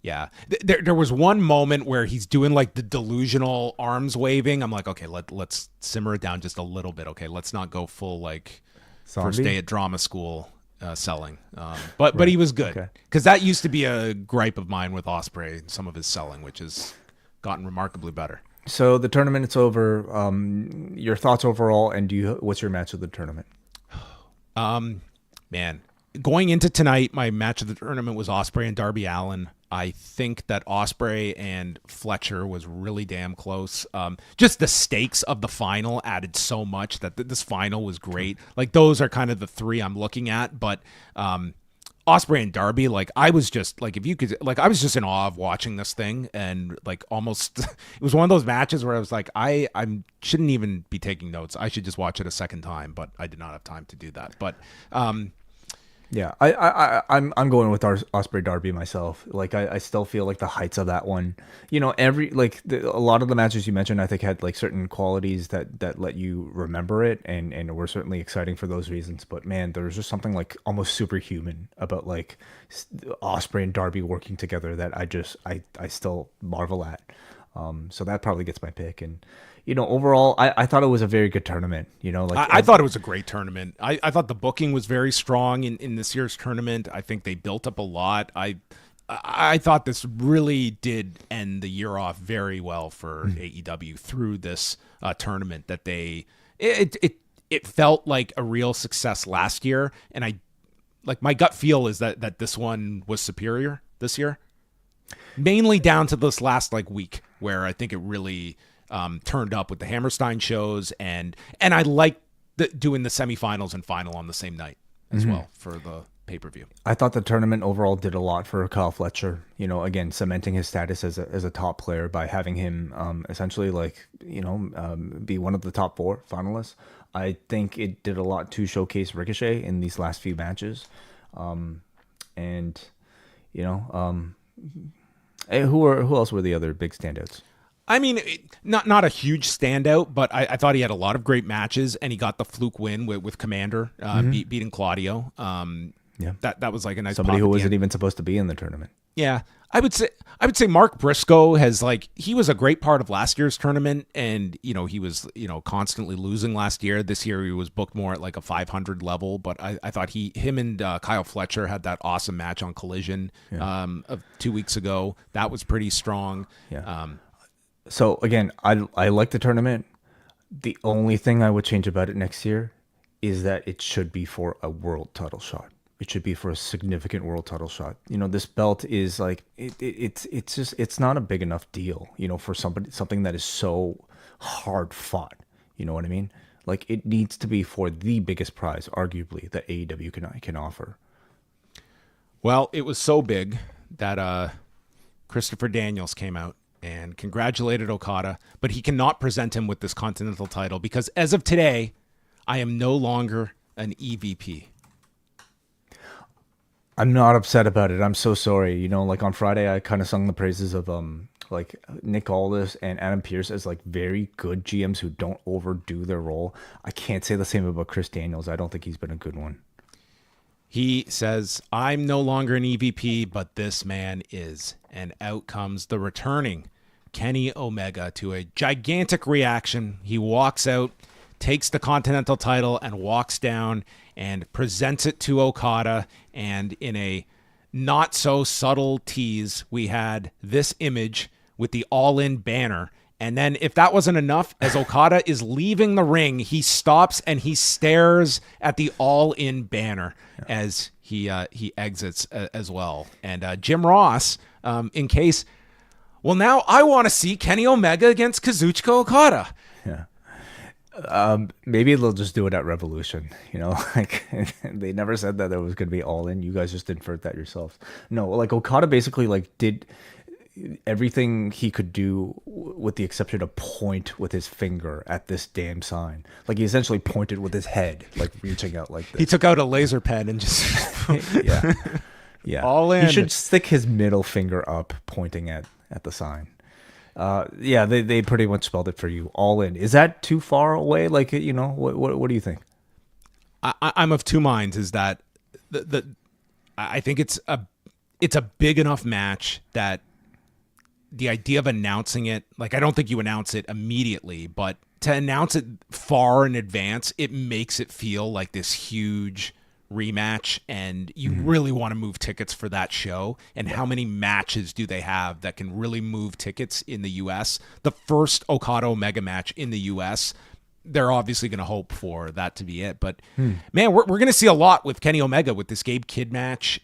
yeah. There was one moment where he's doing like the delusional arms waving. I'm like, okay, let's simmer it down just a little bit. Okay, let's not go full like Zombie? First day at drama school selling. But he was good, because that used to be a gripe of mine with Ospreay, some of his selling, which has gotten remarkably better. So the tournament is over. Your thoughts overall, and what's your match of the tournament? Man, going into tonight, my match of the tournament was Ospreay and Darby Allin. I think that Ospreay and Fletcher was really damn close. Just the stakes of the final added so much that this final was great. Like, those are kind of the three I'm looking at. But Ospreay and Darby, like, I was just like, if you could, like, I was just in awe of watching this thing, and like almost, it was one of those matches where I was like, I shouldn't even be taking notes. I should just watch it a second time, but I did not have time to do that. But yeah, I'm going with Ospreay Darby myself. Like, I still feel like the heights of that one, you know, a lot of the matches you mentioned, I think, had like certain qualities that let you remember it, and were certainly exciting for those reasons. But man, there was just something like almost superhuman about like Ospreay and Darby working together that I still marvel at. So that probably gets my pick. And, you know, overall, I thought it was a very good tournament. You know, like, I thought it was a great tournament. I thought the booking was very strong in this year's tournament. I think they built up a lot. I thought this really did end the year off very well for AEW through this tournament. That it felt like a real success last year, and I like, my gut feel is that this one was superior this year, mainly down to this last like week where I think it really turned up with the Hammerstein shows, and I like doing the semifinals and final on the same night as well for the pay-per-view. I thought the tournament overall did a lot for Kyle Fletcher, you know, again, cementing his status as a top player by having him essentially, like, you know, be one of the top 4 finalists. I think it did a lot to showcase Ricochet in these last few matches. And, you know, who else were the other big standouts? I mean, not a huge standout, but I thought he had a lot of great matches, and he got the fluke win with Commander, beating Claudio. Yeah, that was like a nice somebody who wasn't end. even supposed to be in the tournament. Yeah, I would say Mark Briscoe has, like, he was a great part of last year's tournament, and, you know, he was, you know, constantly losing last year. This year he was booked more at like a 500 level, but I thought him and Kyle Fletcher had that awesome match on Collision of 2 weeks ago. That was pretty strong. Yeah. So again, I like the tournament. The only thing I would change about it next year is that it should be for a world title shot. It should be for a significant world title shot. You know, this belt is like, it's not a big enough deal, you know, for something that is so hard fought. You know what I mean? Like, it needs to be for the biggest prize, arguably, that AEW can offer. Well, it was so big that Christopher Daniels came out and congratulated Okada, but he cannot present him with this Continental title because as of today, I am no longer an EVP. I'm not upset about it. I'm so sorry. You know, like on Friday, I kind of sung the praises of like Nick Aldis and Adam Pearce as like very good GMs who don't overdo their role. I can't say the same about Chris Daniels. I don't think he's been a good one. He says, I'm no longer an EVP, but this man is. And out comes the returning Kenny Omega to a gigantic reaction. He walks out, takes the Continental title, and walks down and presents it to Okada. And in a not so subtle tease, we had this image with the All-In banner. And then if that wasn't enough, as Okada is leaving the ring, he stops and he stares at the All-In banner as he exits as well. And Jim Ross, in case, well, now I want to see Kenny Omega against Kazuchika Okada. Yeah. Maybe they'll just do it at Revolution, you know, like they never said that there was going to be All In. You guys just inferred that yourselves. No, like Okada basically like did everything he could do with the exception of point with his finger at this damn sign. Like he essentially pointed with his head, like reaching out like this. He took out a laser pen and just yeah. Yeah. All in. He should stick his middle finger up pointing at the sign. Yeah, they pretty much spelled it for you. All In. Is that too far away? Like, you know, what do you think? I'm of two minds. Is that I think it's a big enough match that the idea of announcing it, like I don't think you announce it immediately, but to announce it far in advance, it makes it feel like this huge rematch, and you really want to move tickets for that show. And how many matches do they have that can really move tickets in the US? The first Okada Omega match in the US, they're obviously going to hope for that to be it. But man, we're going to see a lot with Kenny Omega with this Gabe Kidd match.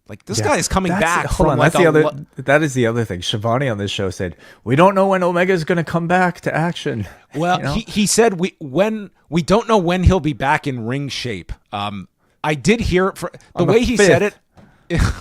Like this guy is coming back from like that is the other thing. Shivani on this show said, we don't know when Omega is going to come back to action. Well, you know? he said we don't know when he'll be back in ring shape. I did hear it the way he said it.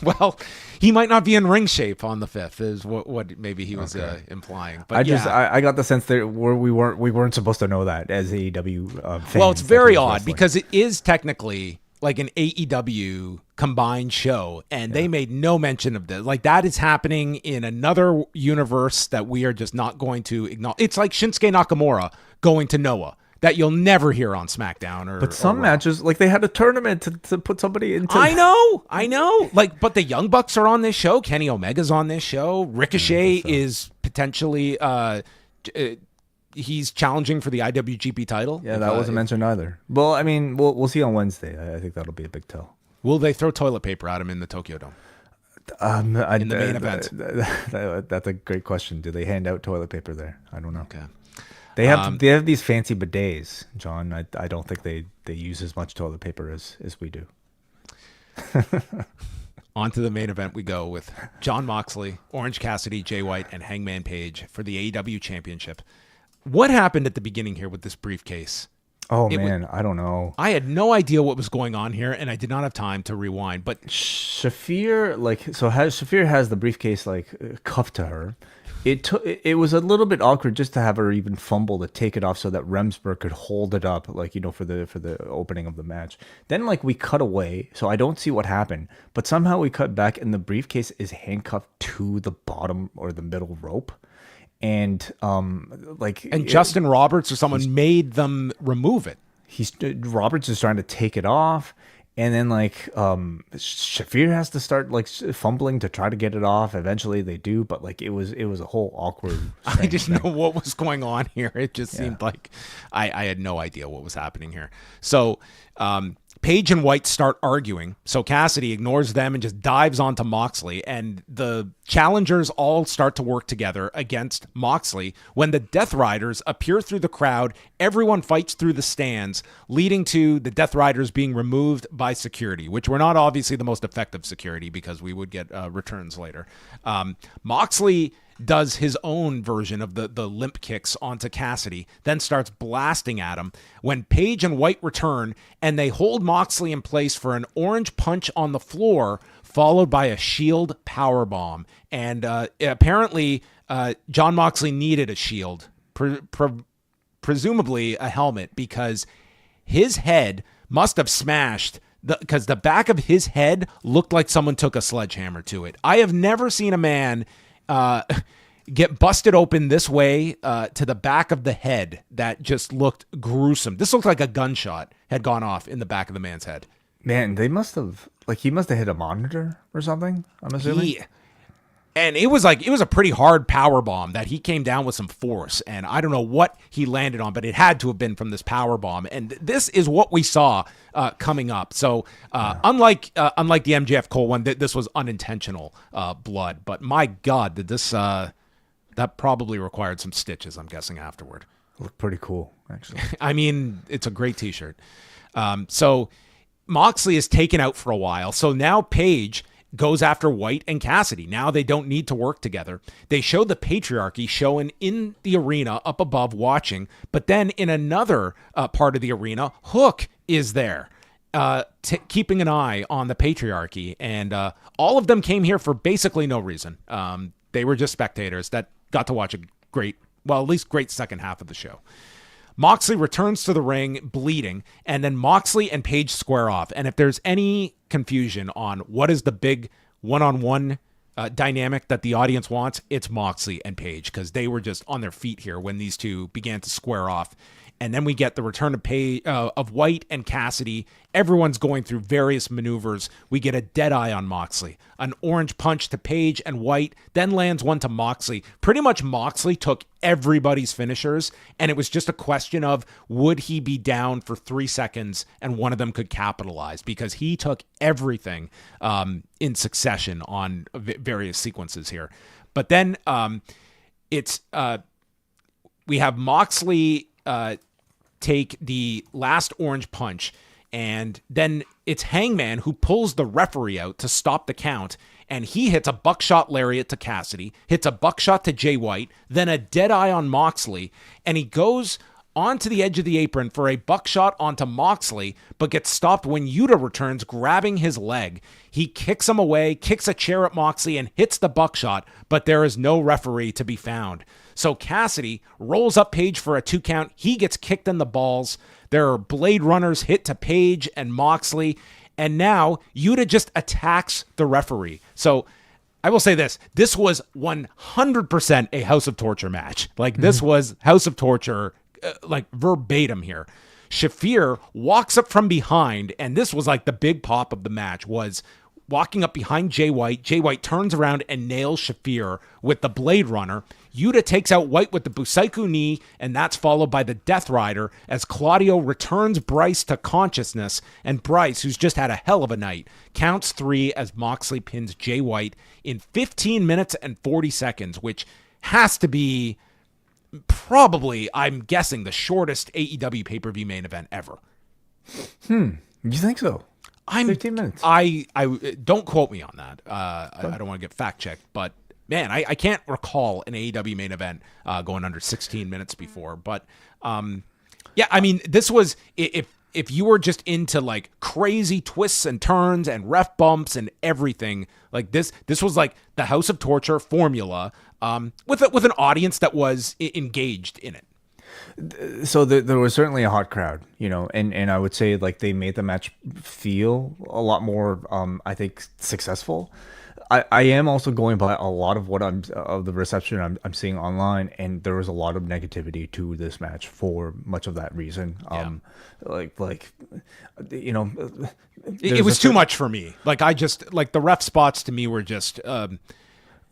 Well, he might not be in ring shape on the 5th is what maybe he was implying. But I got the sense that we weren't supposed to know that as AEW fans. Well, it's very odd because it is technically like an AEW combined show, and they made no mention of this. Like that is happening in another universe that we are just not going to acknowledge. It's like Shinsuke Nakamura going to Noah. That you'll never hear on SmackDown but some matches, like they had a tournament to put somebody into. I know. Like, but the Young Bucks are on this show. Kenny Omega's on this show. Ricochet is potentially he's challenging for the IWGP title. Yeah, that wasn't mentioned either. Well, I mean, we'll see on Wednesday. I think that'll be a big tell. Will they throw toilet paper at him in the Tokyo Dome? In the main event. That's a great question. Do they hand out toilet paper there? I don't know. Okay. They have these fancy bidets, John. I don't think they use as much toilet paper as we do. On to the main event we go with Jon Moxley, Orange Cassidy, Jay White, and Hangman Page for the AEW Championship. What happened at the beginning here with this briefcase? Oh, man, I don't know. I had no idea what was going on here, and I did not have time to rewind. But Shafir, Shafir has the briefcase cuffed to her. It was a little bit awkward just to have her even fumble to take it off so that Remsburg could hold it up, for the opening of the match. Then we cut away, so I don't see what happened. But somehow we cut back, and the briefcase is handcuffed to the bottom or the middle rope, and Justin Roberts or someone made them remove it. Roberts is trying to take it off. And then Shafir has to start fumbling to try to get it off. Eventually they do, but it was a whole awkward. I didn't know what was going on here. It just seemed like I had no idea what was happening here. So Page and White start arguing. So Cassidy ignores them and just dives onto Moxley, and the challengers all start to work together against Moxley. When the Death Riders appear through the crowd, everyone fights through the stands, leading to the Death Riders being removed by security, which were not obviously the most effective security because we would get returns later. Moxley does his own version of the limp kicks onto Cassidy, then starts blasting at him when Page and White return, and they hold Moxley in place for an orange punch on the floor, followed by a shield powerbomb. And apparently Jon Moxley needed a shield, presumably a helmet, because his head must have smashed because the back of his head looked like someone took a sledgehammer to it. I have never seen a man get busted open this way to the back of the head that just looked gruesome. This looked like a gunshot had gone off in the back of the man's head. Man, he must have hit a monitor or something, I'm assuming. And it was a pretty hard power bomb that he came down with some force, and I don't know what he landed on, but it had to have been from this power bomb. And this is what we saw coming up. So unlike the MJF Cole one, this was unintentional blood. But my God, did this that probably required some stitches, I'm guessing, afterward. Looked pretty cool, actually. I mean, it's a great T-shirt. So Moxley is taken out for a while. So now Paige goes after White and Cassidy. Now they don't need to work together. They show the patriarchy showing in the arena up above watching, but then in another part of the arena, Hook is there keeping an eye on the patriarchy, and all of them came here for basically no reason. They were just spectators that got to watch a great second half of the show. Moxley returns to the ring bleeding, and then Moxley and Paige square off. And if there's any confusion on what is the big one-on-one dynamic that the audience wants, it's Moxley and Paige, because they were just on their feet here when these two began to square off. And then we get the return of White and Cassidy. Everyone's going through various maneuvers. We get a dead eye on Moxley. An orange punch to Paige and White, then lands one to Moxley. Pretty much Moxley took everybody's finishers, and it was just a question of would he be down for 3 seconds and one of them could capitalize, because he took everything in succession on various sequences here. But then we have Moxley take the last orange punch, and then it's Hangman who pulls the referee out to stop the count, and he hits a buckshot lariat to Cassidy, hits a buckshot to Jay White, then a dead eye on Moxley, and he goes onto the edge of the apron for a buckshot onto Moxley, but gets stopped when Yuta returns, grabbing his leg. He kicks him away, kicks a chair at Moxley, and hits the buckshot, but there is no referee to be found. So Cassidy rolls up Paige for a 2 count. He gets kicked in the balls. There are Blade Runners hit to Paige and Moxley. And now Yuta just attacks the referee. So I will say this. This was 100% a House of Torture match. Like, this was House of Torture, like, verbatim here. Shafir walks up from behind, and this was like the big pop of the match, was walking up behind Jay White. Jay White turns around and nails Shafir with the Blade Runner. Yuta takes out White with the Busaiku knee, and that's followed by the Death Rider as Claudio returns Bryce to consciousness, and Bryce, who's just had a hell of a night, counts 3 as Moxley pins Jay White in 15 minutes and 40 seconds, which has to be probably, I'm guessing, the shortest AEW pay-per-view main event ever. You think so? 15 minutes. I don't quote me on that. I don't want to get fact-checked, but man, I can't recall an AEW main event going under 16 minutes before. But yeah, I mean, this was, if you were just into like crazy twists and turns and ref bumps and everything, like this was like the House of Torture formula with an audience that was engaged in it. So there was certainly a hot crowd, you know, and I would say like they made the match feel a lot more, I think, successful. I am also going by a lot of what of the reception I'm seeing online, and there was a lot of negativity to this match for much of that reason. Yeah. Like, you know, it was too much for me. Like, I just, like, the ref spots to me were just,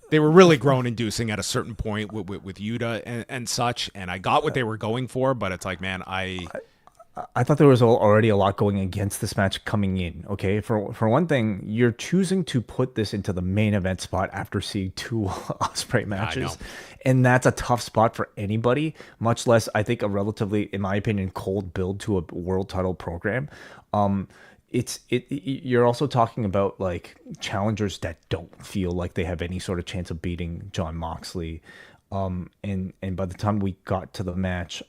they were really groan-inducing at a certain point with Yuta and such, and I got what they were going for, but it's like, man, I thought there was already a lot going against this match coming in. Okay, for one thing, you're choosing to put this into the main event spot after seeing 2 Ospreay matches, and that's a tough spot for anybody. Much less, I think, a relatively, in my opinion, cold build to a world title program. You're also talking about like challengers that don't feel like they have any sort of chance of beating Jon Moxley, and by the time we got to the match,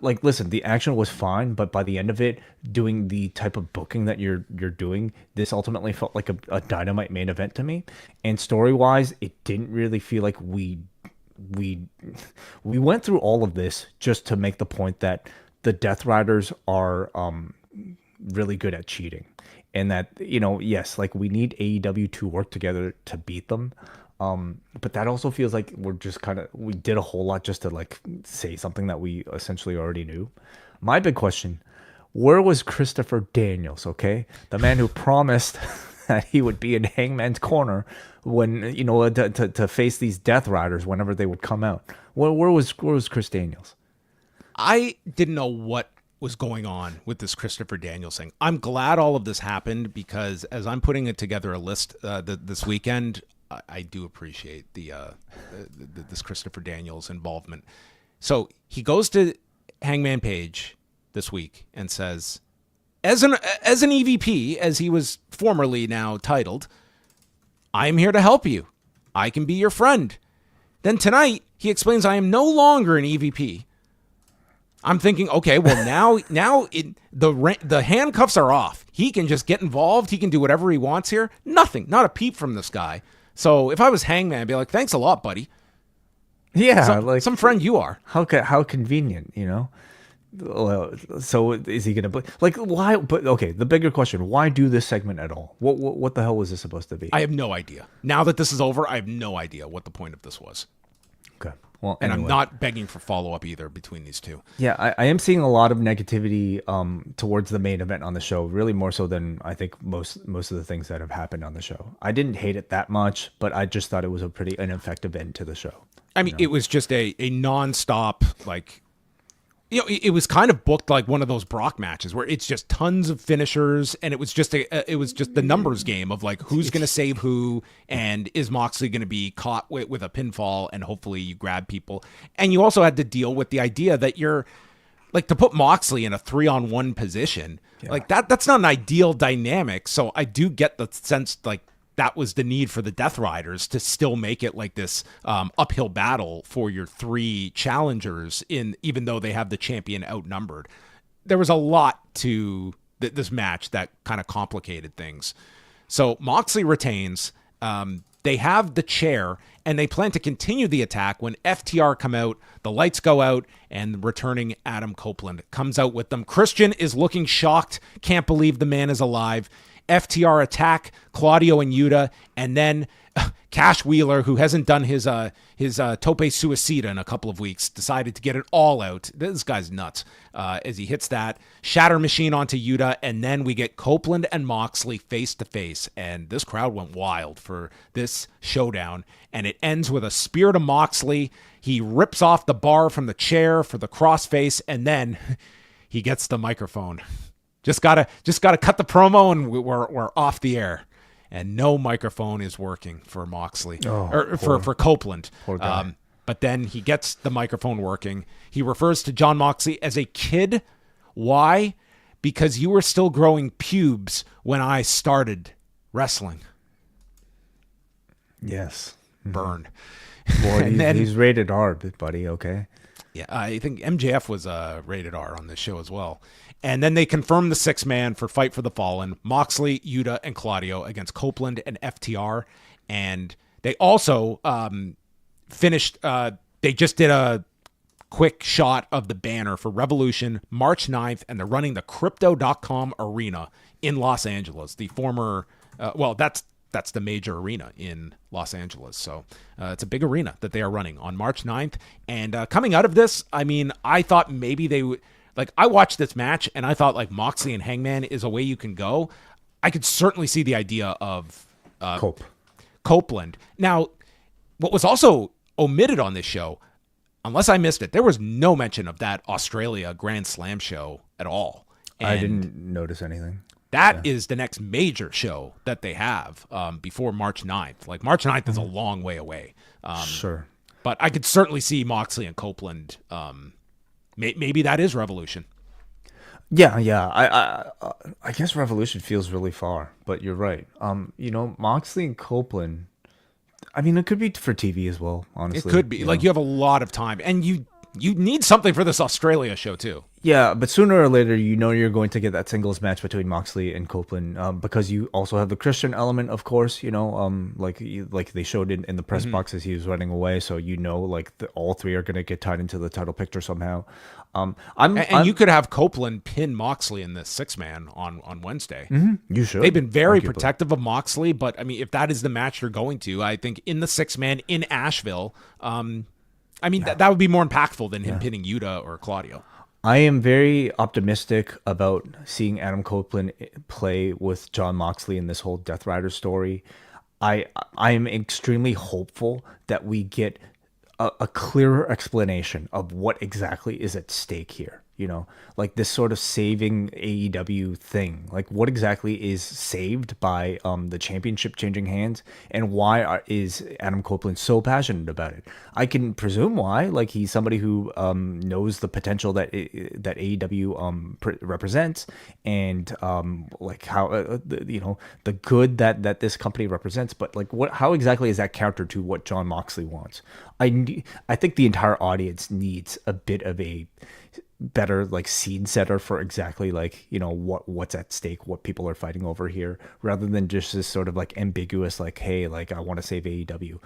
listen, the action was fine, but by the end of it, doing the type of booking that you're doing, this ultimately felt like a Dynamite main event to me. And story wise, it didn't really feel like we went through all of this just to make the point that the Death Riders are really good at cheating, and that, yes, like we need AEW to work together to beat them. But that also feels like we did a whole lot just to like say something that we essentially already knew. My big question, where was Christopher Daniels? Okay. The man who promised that he would be in Hangman's corner when, to face these Death Riders whenever they would come out. Where was Chris Daniels? I didn't know what was going on with this Christopher Daniels thing. I'm glad all of this happened, because as I'm putting it together a list this weekend, I do appreciate this Christopher Daniels involvement. So he goes to Hangman Page this week and says, as an EVP, as he was formerly now titled, I am here to help you. I can be your friend. Then tonight he explains, I am no longer an EVP. I'm thinking, okay, well the handcuffs are off. He can just get involved. He can do whatever he wants here. Nothing, not a peep from this guy. So if I was Hangman, I'd be like, thanks a lot, buddy. Yeah, some friend you are. How convenient, So is he gonna why? But okay, the bigger question: why do this segment at all? What the hell was this supposed to be? I have no idea. Now that this is over, I have no idea what the point of this was. Okay. Well, and anyway. I'm not begging for follow-up either between these two. Yeah, I am seeing a lot of negativity towards the main event on the show, really more so than I think most of the things that have happened on the show. I didn't hate it that much, but I just thought it was a pretty ineffective end to the show. I mean, it was just a nonstop, like, it was kind of booked like one of those Brock matches where it's just tons of finishers, and it was just the numbers game of like who's going to save who, and is Moxley going to be caught with a pinfall, and hopefully you grab people. And you also had to deal with the idea that you're like, to put Moxley in a 3-on-1 position, like that's not an ideal dynamic. So I do get the sense like that was the need for the Death Riders to still make it like this uphill battle for your three challengers, even though they have the champion outnumbered. There was a lot to this match that kind of complicated things. So Moxley retains. They have the chair, and they plan to continue the attack when FTR come out, the lights go out, and returning Adam Copeland comes out with them. Christian is looking shocked, can't believe the man is alive. FTR attack Claudio and Yuta, and then Cash Wheeler, who hasn't done his tope suicida in a couple of weeks, decided to get it all out. This guy's nuts. As he hits that Shatter Machine onto Yuta, and then we get Copeland and Moxley face to face, and this crowd went wild for this showdown, and it ends with a spear to Moxley. He rips off the bar from the chair for the crossface, and then he gets the microphone. Just gotta cut the promo, and we're off the air, and no microphone is working for Moxley for Copeland. Poor guy. But then he gets the microphone working. He refers to Jon Moxley as a kid. Why? Because you were still growing pubes when I started wrestling. Yes. Burn. Boy, he's rated R, buddy. Okay. Yeah, I think MJF was rated R on this show as well. And then they confirmed the 6-man for Fight for the Fallen, Moxley, Yuta, and Claudio against Copeland and FTR. And they also finished, they just did a quick shot of the banner for Revolution March 9th, and they're running the Crypto.com Arena in Los Angeles. The former, that's the major arena in Los Angeles. So it's a big arena that they are running on March 9th. And coming out of this, I mean, I thought maybe they would, like, I watched this match and I thought like Moxley and Hangman is a way you can go. I could certainly see the idea of Copeland. Now, what was also omitted on this show, unless I missed it, there was no mention of that Australia Grand Slam show at all. And I didn't notice anything. That is the next major show that they have before March 9th. Like, March 9th is a long way away. Sure. But I could certainly see Moxley and Copeland. Maybe that is Revolution. Yeah. I guess Revolution feels really far, but you're right. Moxley and Copeland, I mean, it could be for TV as well, honestly. It could be. Like, you have a lot of time. And you need something for this Australia show too. Yeah, but sooner or later, you're going to get that singles match between Moxley and Copeland, because you also have the Christian element, of course. Like they showed in the press box as he was running away. So all three are going to get tied into the title picture somehow. You could have Copeland pin Moxley in this 6-man on Wednesday. You should. They've been very protective of Moxley, but I mean, if that is the match you're going to, I think in the 6-man in Asheville, that would be more impactful than him pinning Yuta or Claudio. I am very optimistic about seeing Adam Copeland play with Jon Moxley in this whole Death Rider story. I am extremely hopeful that we get a clearer explanation of what exactly is at stake here. Like this sort of saving AEW thing. Like what exactly is saved by the championship changing hands, and why is Adam Copeland so passionate about it? I can presume why. Like he's somebody who knows the potential that AEW represents, and like how the good that this company represents. But like how exactly is that counter to what Jon Moxley wants? I think the entire audience needs a bit of a better like scene setter for exactly like what's at stake, what people are fighting over here, rather than just this sort of like ambiguous like, hey, like I want to save AEW.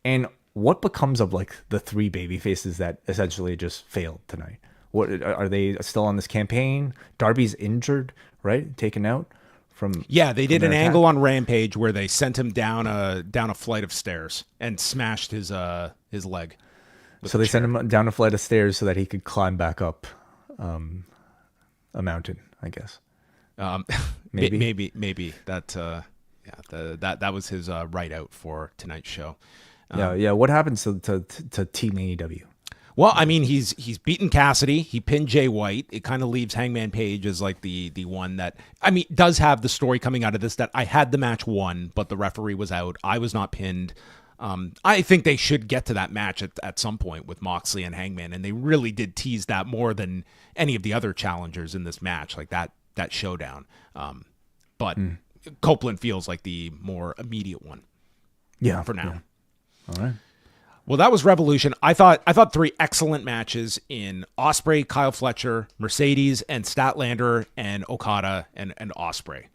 And what becomes of like the three baby faces that essentially just failed tonight? What are they still on this campaign? Darby's injured, right? Taken out from they did an angle on Rampage where they sent him down a flight of stairs and smashed his leg. So they sent him down a flight of stairs so that he could climb back up a mountain, I guess. Maybe that that was his write out for tonight's show. What happens to Team AEW? Well, I mean, he's beaten Cassidy. He pinned Jay White. It kind of leaves Hangman Page as like the one that, I mean, does have the story coming out of this that I had the match won, but the referee was out. I was not pinned. I think they should get to that match at some point with Moxley and Hangman, and they really did tease that more than any of the other challengers in this match, like that showdown. But Copeland feels like the more immediate one. Yeah, for now. Yeah. All right. Well, that was Revolution. I thought 3 excellent matches in Ospreay, Kyle Fletcher, Mercedes, and Statlander, and Okada and Ospreay.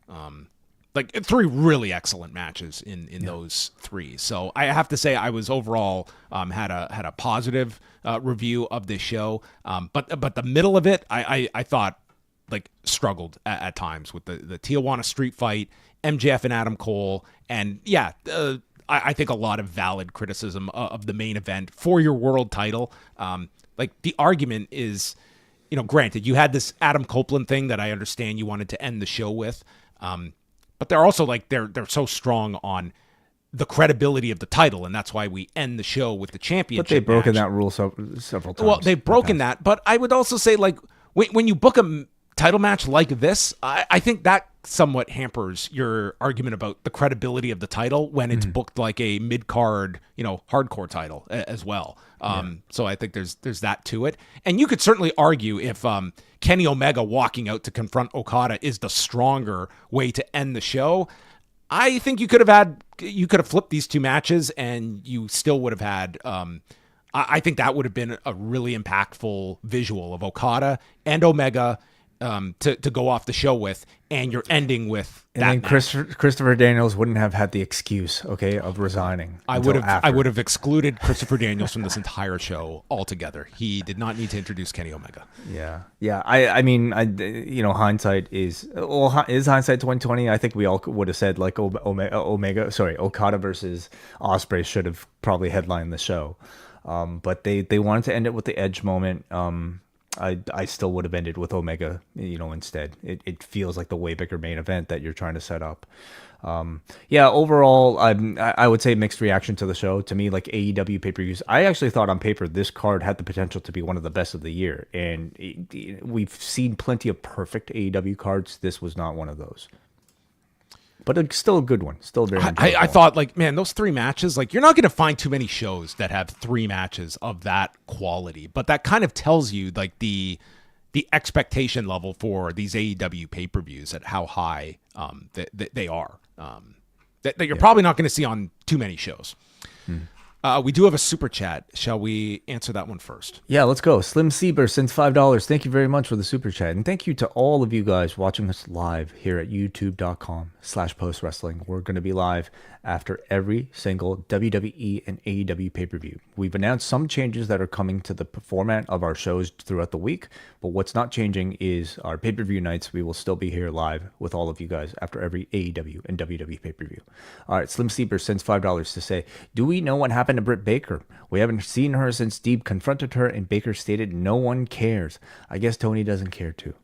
Like 3 really excellent matches in those 3. So I have to say I was overall had a positive review of this show. But the middle of it, I thought like struggled at times with the Tijuana street fight, MJF and Adam Cole, and I think a lot of valid criticism of the main event for your world title. Like the argument is, granted you had this Adam Copeland thing that I understand you wanted to end the show with. But they're also like they're so strong on the credibility of the title, and that's why we end the show with the championship. But they've broken match. that rule several times. Well, they've broken that, but I would also say like when you book a title match like this, I think that somewhat hampers your argument about the credibility of the title when it's booked like a mid-card, hardcore title as well. So I think there's that to it. And you could certainly argue if Kenny Omega walking out to confront Okada is the stronger way to end the show. I think you could have flipped these 2 matches and you still would have had, I think that would have been a really impactful visual of Okada and Omega to go off the show with, and you're ending with that. And then Christopher Daniels wouldn't have had the excuse, of resigning. I would have excluded Christopher Daniels from this entire show altogether. He did not need to introduce Kenny Omega. Yeah. I mean, hindsight is hindsight 2020. I think we all would have said like Okada versus Ospreay should have probably headlined the show, but they wanted to end it with the Edge moment. I still would have ended with Omega, instead. It feels like the way bigger main event that you're trying to set up. Overall, I would say mixed reaction to the show. To me, like AEW pay-per-views, I actually thought on paper this card had the potential to be one of the best of the year. And we've seen plenty of perfect AEW cards. This was not one of those. But it's still a good one. Still very enjoyable. I thought, like, man, those 3 matches, like, you're not going to find too many shows that have 3 matches of that quality. But that kind of tells you, like, the expectation level for these AEW pay-per-views at how high they are. That you're probably not going to see on too many shows. We do have a super chat. Shall we answer that one first? Yeah, let's go. Slim Sieber sends $5. Thank you very much for the super chat. And thank you to all of you guys watching us live here at youtube.com/postwrestling. We're going to be live after every single WWE and AEW pay-per-view. We've announced some changes that are coming to the format of our shows throughout the week, but what's not changing is our pay-per-view nights. We will still be here live with all of you guys after every AEW and WWE pay-per-view. All right, Slim Sieber sends $5 to say, do we know what happened to Britt Baker? We haven't seen her since Deeb confronted her, and Baker stated no one cares. I guess Tony doesn't care too.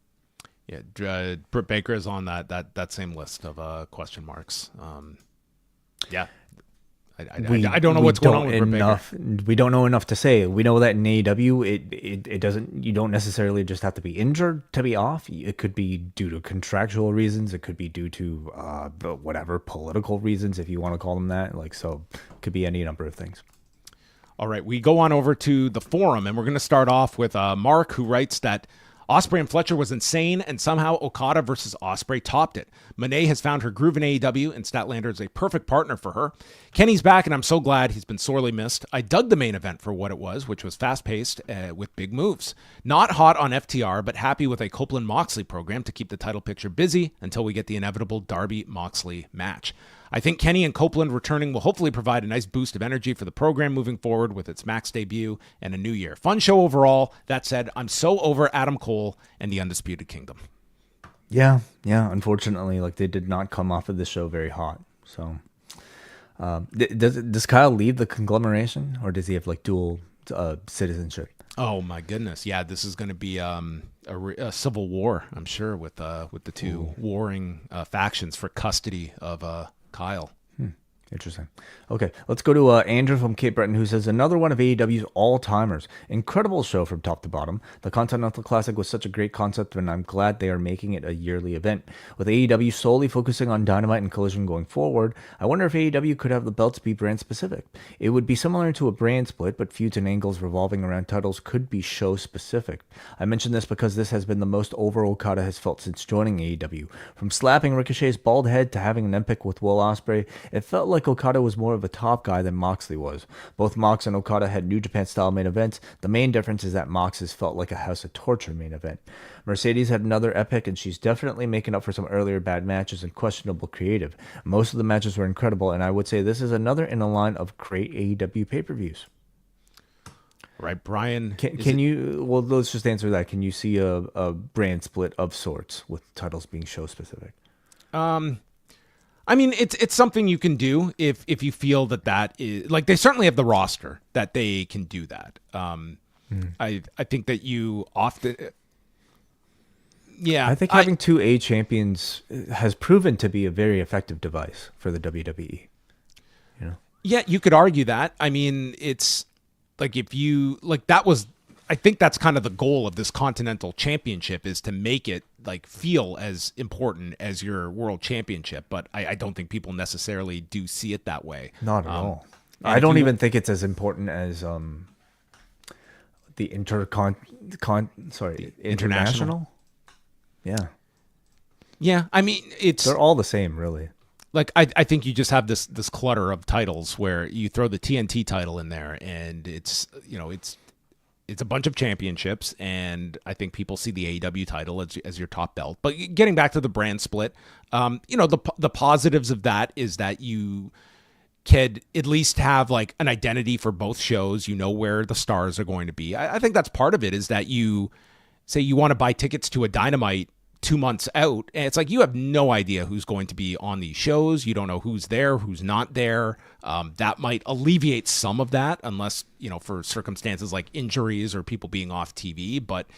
Yeah, Britt Baker is on that same list of question marks. Yeah. I don't know what's going on with Britt Baker. We don't know enough to say. We know that in AEW, it doesn't. You don't necessarily just have to be injured to be off. It could be due to contractual reasons. It could be due to whatever political reasons, if you want to call them that. So it could be any number of things. All right, we go on over to the forum, and we're going to start off with Mark, who writes that Ospreay and Fletcher was insane, and somehow Okada versus Ospreay topped it. Moné has found her groove in AEW, and Statlander is a perfect partner for her. Kenny's back, and I'm so glad. He's been sorely missed. I dug the main event for what it was, which was fast-paced with big moves. Not hot on FTR, but happy with a Copeland-Moxley program to keep the title picture busy until we get the inevitable Darby-Moxley match. I think Kenny and Copeland returning will hopefully provide a nice boost of energy for the program moving forward with its Max debut and a new year. Fun show overall. That said, I'm so over Adam Cole and the Undisputed Kingdom. Yeah. Unfortunately, they did not come off of this show very hot. So, does Kyle leave the conglomeration, or does he have dual citizenship? Oh my goodness! Yeah, this is going to be a civil war, I'm sure, with the two warring factions for custody of Kyle. Interesting. Okay, let's go to Andrew from Cape Breton, who says, another one of AEW's all-timers. Incredible show from top to bottom. The Continental Classic was such a great concept, and I'm glad they are making it a yearly event. With AEW solely focusing on Dynamite and Collision going forward, I wonder if AEW could have the belts be brand-specific. It would be similar to a brand split, but feuds and angles revolving around titles could be show-specific. I mention this because this has been the most over Okada has felt since joining AEW. From slapping Ricochet's bald head to having an epic with Will Ospreay, it felt like Okada was more of a top guy than Moxley was. Both Mox and Okada had New Japan style main events. The main difference is that Mox's felt like a House of Torture main event. Mercedes had another epic, and she's definitely making up for some earlier bad matches and questionable creative. Most of the matches were incredible, and I would say this is another in a line of great AEW pay-per-views. Right, Brian. Well, let's just answer that. Can you see a brand split of sorts with titles being show specific? I mean, it's something you can do if you feel that is they certainly have the roster that they can do that. I think that you often, I think having two A champions has proven to be a very effective device for the WWE. Yeah, you could argue that. I mean, it's if you that was. I think that's kind of the goal of this Continental Championship, is to make it feel as important as your World Championship. But I don't think people necessarily do see it that way. Not at all. I don't even think it's as important as the international. Yeah. Yeah. I mean, they're all the same, really. I think you just have this clutter of titles where you throw the TNT title in there, and it's a bunch of championships, and I think people see the AEW title as your top belt. But getting back to the brand split, the positives of that is that you could at least have an identity for both shows. You know where the stars are going to be. I think that's part of it, is that you say you want to buy tickets to a Dynamite 2 months out, and it's you have no idea who's going to be on these shows. You don't know who's there, who's not there. That might alleviate some of that, unless for circumstances like injuries or people being off TV. But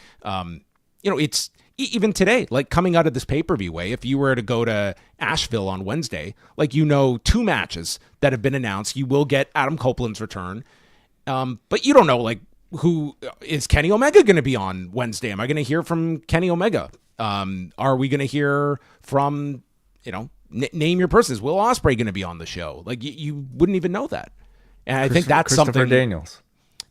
it's even today, coming out of this pay-per-view way, if you were to go to Asheville on Wednesday, 2 matches that have been announced. You will get Adam Copeland's return, but you don't know who is Kenny Omega going to be on Wednesday. Am I going to hear from Kenny Omega? Are we going to hear from, name your person? Is Will Ospreay going to be on the show? You wouldn't even know that. And I think that's Christopher something. Daniels.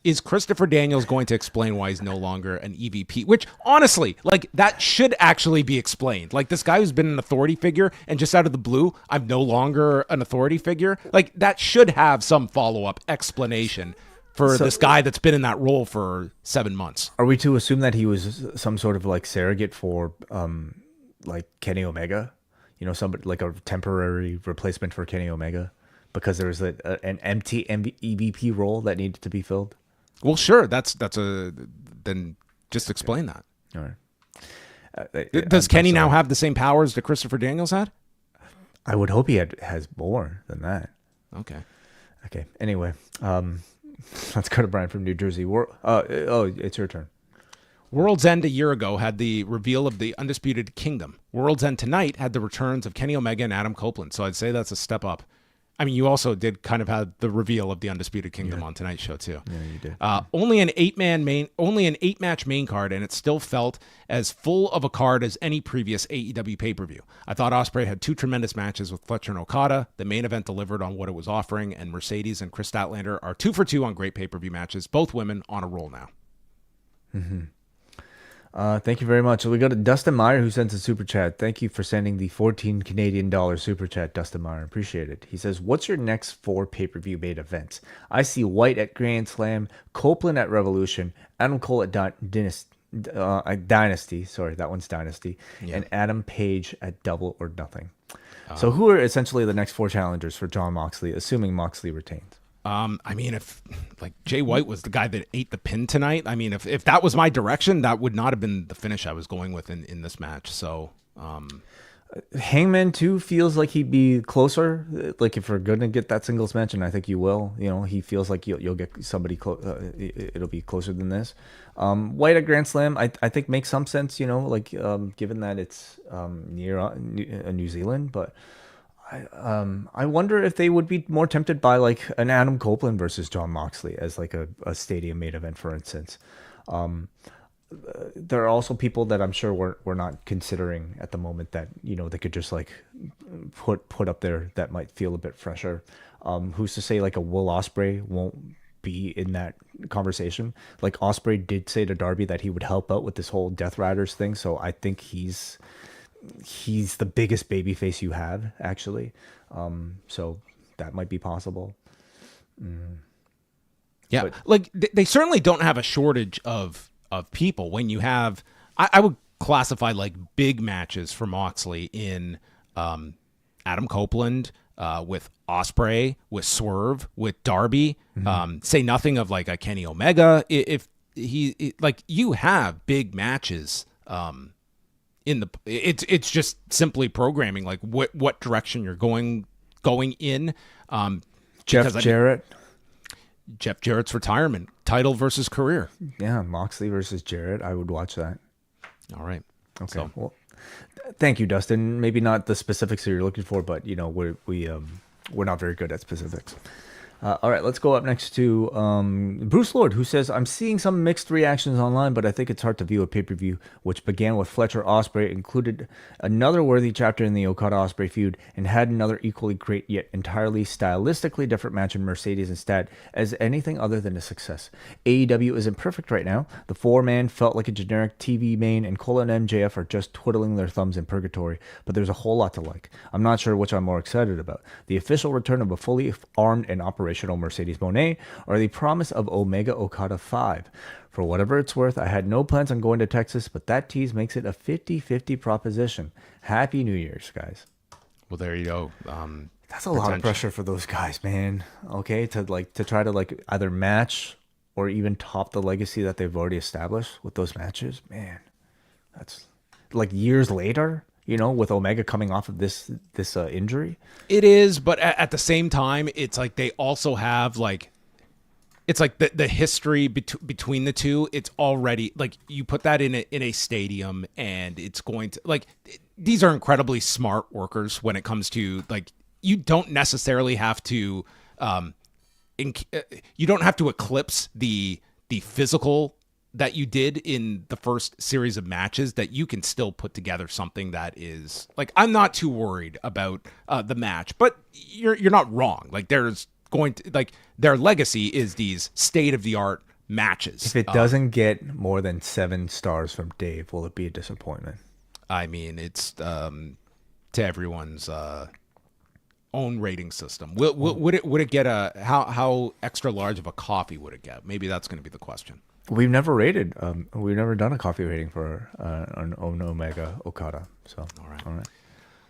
Is Christopher Daniels going to explain why he's no longer an EVP? Which, honestly, like, that should actually be explained. Like, this guy who's been an authority figure, and just out of the blue, I'm no longer an authority figure. Like, that should have some follow-up explanation for this guy that's been in that role for 7 months. Are we to assume that he was some sort of, like, surrogate for, like, Kenny Omega? You know, somebody like a temporary replacement for Kenny Omega? Because there was an empty EVP role that needed to be filled? Well, sure. Then just explain that. All right. Does Kenny now have the same powers that Christopher Daniels had? I would hope he has more than that. Okay. Anyway, let's go to Brian from New Jersey. It's your turn. Worlds End a year ago had the reveal of the Undisputed Kingdom. Worlds End tonight had the returns of Kenny Omega and Adam Copeland. So I'd say that's a step up. I mean, you also did kind of have the reveal of the Undisputed Kingdom on tonight's show too. Yeah, you did. Only an 8-match main card, and it still felt as full of a card as any previous AEW pay-per-view. I thought Ospreay had 2 tremendous matches with Fletcher and Okada. The main event delivered on what it was offering, and Mercedes and Kris Statlander are 2 for 2 on great pay-per-view matches. Both women on a roll now. Mm-hmm. Thank you very much. So we go to Dustin Meyer, who sends a super chat. Thank you for sending the $14 Canadian super chat, Dustin Meyer. Appreciate it. He says, "What's your next 4 pay-per-view made events? I see White at Grand Slam, Copeland at Revolution, Adam Cole at Dynasty. Sorry, that one's Dynasty, and Adam Page at Double or Nothing." So who are essentially the next 4 challengers for Jon Moxley, assuming Moxley retains? I mean, if like Jay White was the guy that ate the pin tonight, I mean, if that was my direction, that would not have been the finish I was going with in this match. So, Hangman too feels like he'd be closer. Like if we're going to get that singles match, and I think you will, he feels like you'll get somebody it'll be closer than this. White at Grand Slam, I think makes some sense. Given that it's near New Zealand, but. I wonder if they would be more tempted by like an Adam Copeland versus Jon Moxley as like a stadium main event, for instance. There are also people that I'm sure we're not considering at the moment that they could just like put up there that might feel a bit fresher. Who's to say like a Will Ospreay won't be in that conversation? Like Ospreay did say to Darby that he would help out with this whole Death Riders thing, so I think he's the biggest babyface you have, actually. So that might be possible. Yeah, but they certainly don't have a shortage of people. When you have, I would classify like big matches for Moxley in Adam Copeland, with Ospreay, with Swerve, with Darby. Say nothing of like a Kenny Omega. If you have big matches. It's just simply programming like what direction you're going in. Jeff Jarrett. Jeff Jarrett's retirement, title versus career. Yeah, Moxley versus Jarrett. I would watch that. All right. Okay. So. Well, thank you, Dustin. Maybe not the specifics that you're looking for, but we're not very good at specifics. All right, let's go up next to Bruce Lord, who says, "I'm seeing some mixed reactions online, but I think it's hard to view a pay-per-view which began with Fletcher Ospreay, included another worthy chapter in the Okada-Ospreay feud, and had another equally great yet entirely stylistically different match in Mercedes and Stat as anything other than a success. AEW isn't perfect right now. The 4-man felt like a generic TV main, and Cole and MJF are just twiddling their thumbs in purgatory, but there's a whole lot to like. I'm not sure which I'm more excited about. The official return of a fully armed and operational Mercedes Moné, or the promise of Omega Okada 5. For whatever it's worth, I had no plans on going to Texas, but that tease makes it a 50-50 proposition. Happy New Year's, guys." Well, there you go. That's a lot of pressure for those guys, man. Okay, to try to either match or even top the legacy that they've already established with those matches. Man, that's like years later. With Omega coming off of this injury. It is, but at the same time, it's like they also have it's like the history between the two. It's already like you put that in a stadium, and it's going to these are incredibly smart workers when it comes to you don't necessarily have to you don't have to eclipse the physical that you did in the first series of matches, that you can still put together something that is I'm not too worried about the match, but you're not wrong. There's going to their legacy is these state of the art matches. If it doesn't get more than 7 stars from Dave, will it be a disappointment? I mean, it's to everyone's own rating system. Would it get a how extra large of a coffee would it get? Maybe that's going to be the question. We've never rated. We've never done a coffee rating for an Omega Okada. So All right.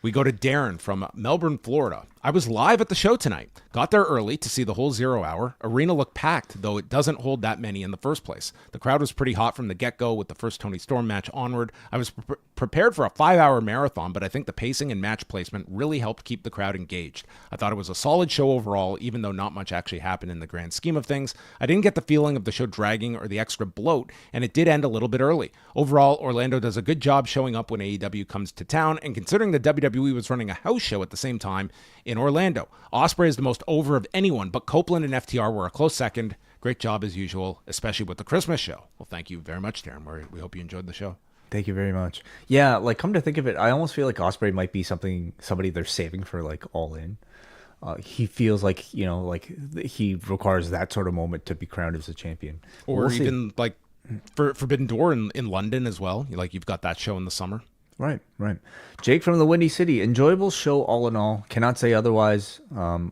We go to Darren from Melbourne, Florida. I was live at the show tonight. Got there early to see the whole 0 hour. Arena looked packed, though it doesn't hold that many in the first place. The crowd was pretty hot from the get-go with the first Tony Storm match onward. I was prepared for a 5-hour marathon, but I think the pacing and match placement really helped keep the crowd engaged. I thought it was a solid show overall, even though not much actually happened in the grand scheme of things. I didn't get the feeling of the show dragging or the extra bloat, and it did end a little bit early. Overall, Orlando does a good job showing up when AEW comes to town, and considering the WWE was running a house show at the same time in Orlando. Ospreay is the most over of anyone, but Copeland and FTR were a close second. Great job as usual, especially with the Christmas show. Well, thank you very much, Darren. We hope you enjoyed the show. thank you very much. Yeah, like come to think of it, I almost feel like Ospreay might be somebody they're saving for like All In. He feels like he requires that sort of moment to be crowned as a champion, or we'll even like for Forbidden Door in London as well. Like you've got that show in the summer. Right. Jake from the Windy City. Enjoyable show all in all. Cannot say otherwise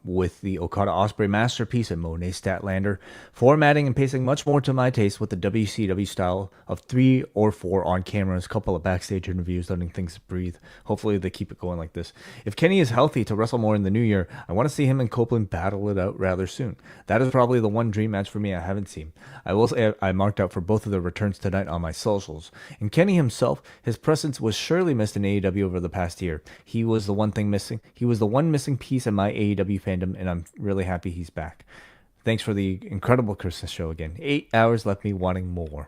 with the Okada Ospreay masterpiece and Moné Statlander. Formatting and pacing much more to my taste with the WCW style of 3 or 4 on cameras, couple of backstage interviews, letting things breathe. Hopefully they keep it going like this. If Kenny is healthy to wrestle more in the new year, I want to see him and Copeland battle it out rather soon. That is probably the one dream match for me I haven't seen. I will say I marked out for both of their returns tonight on my socials. And Kenny himself, his presence was surely missed in AEW over the past year. He was the one thing missing. He was the one missing piece in my AEW fandom, and I'm really happy he's back. Thanks for the incredible Christmas show again. 8 hours left me wanting more.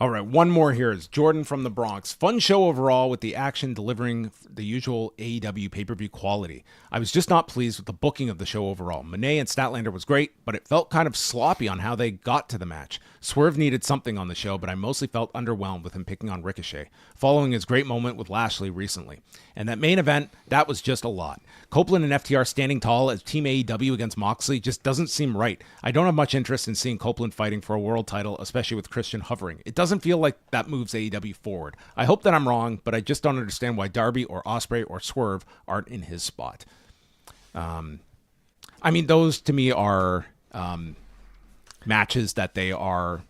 All right, one more here is Jordan from the Bronx. Fun show overall with the action delivering the usual AEW pay-per-view quality. I was just not pleased with the booking of the show overall. Moné and Statlander was great, but it felt kind of sloppy on how they got to the match. Swerve needed something on the show, but I mostly felt underwhelmed with him picking on Ricochet, following his great moment with Lashley recently. And that main event, that was just a lot. Copeland and FTR standing tall as Team AEW against Moxley just doesn't seem right. I don't have much interest in seeing Copeland fighting for a world title, especially with Christian hovering. It doesn't feel like that moves AEW forward. I hope that I'm wrong, but I just don't understand why Darby or Ospreay or Swerve aren't in his spot. I mean, those to me are matches that they are...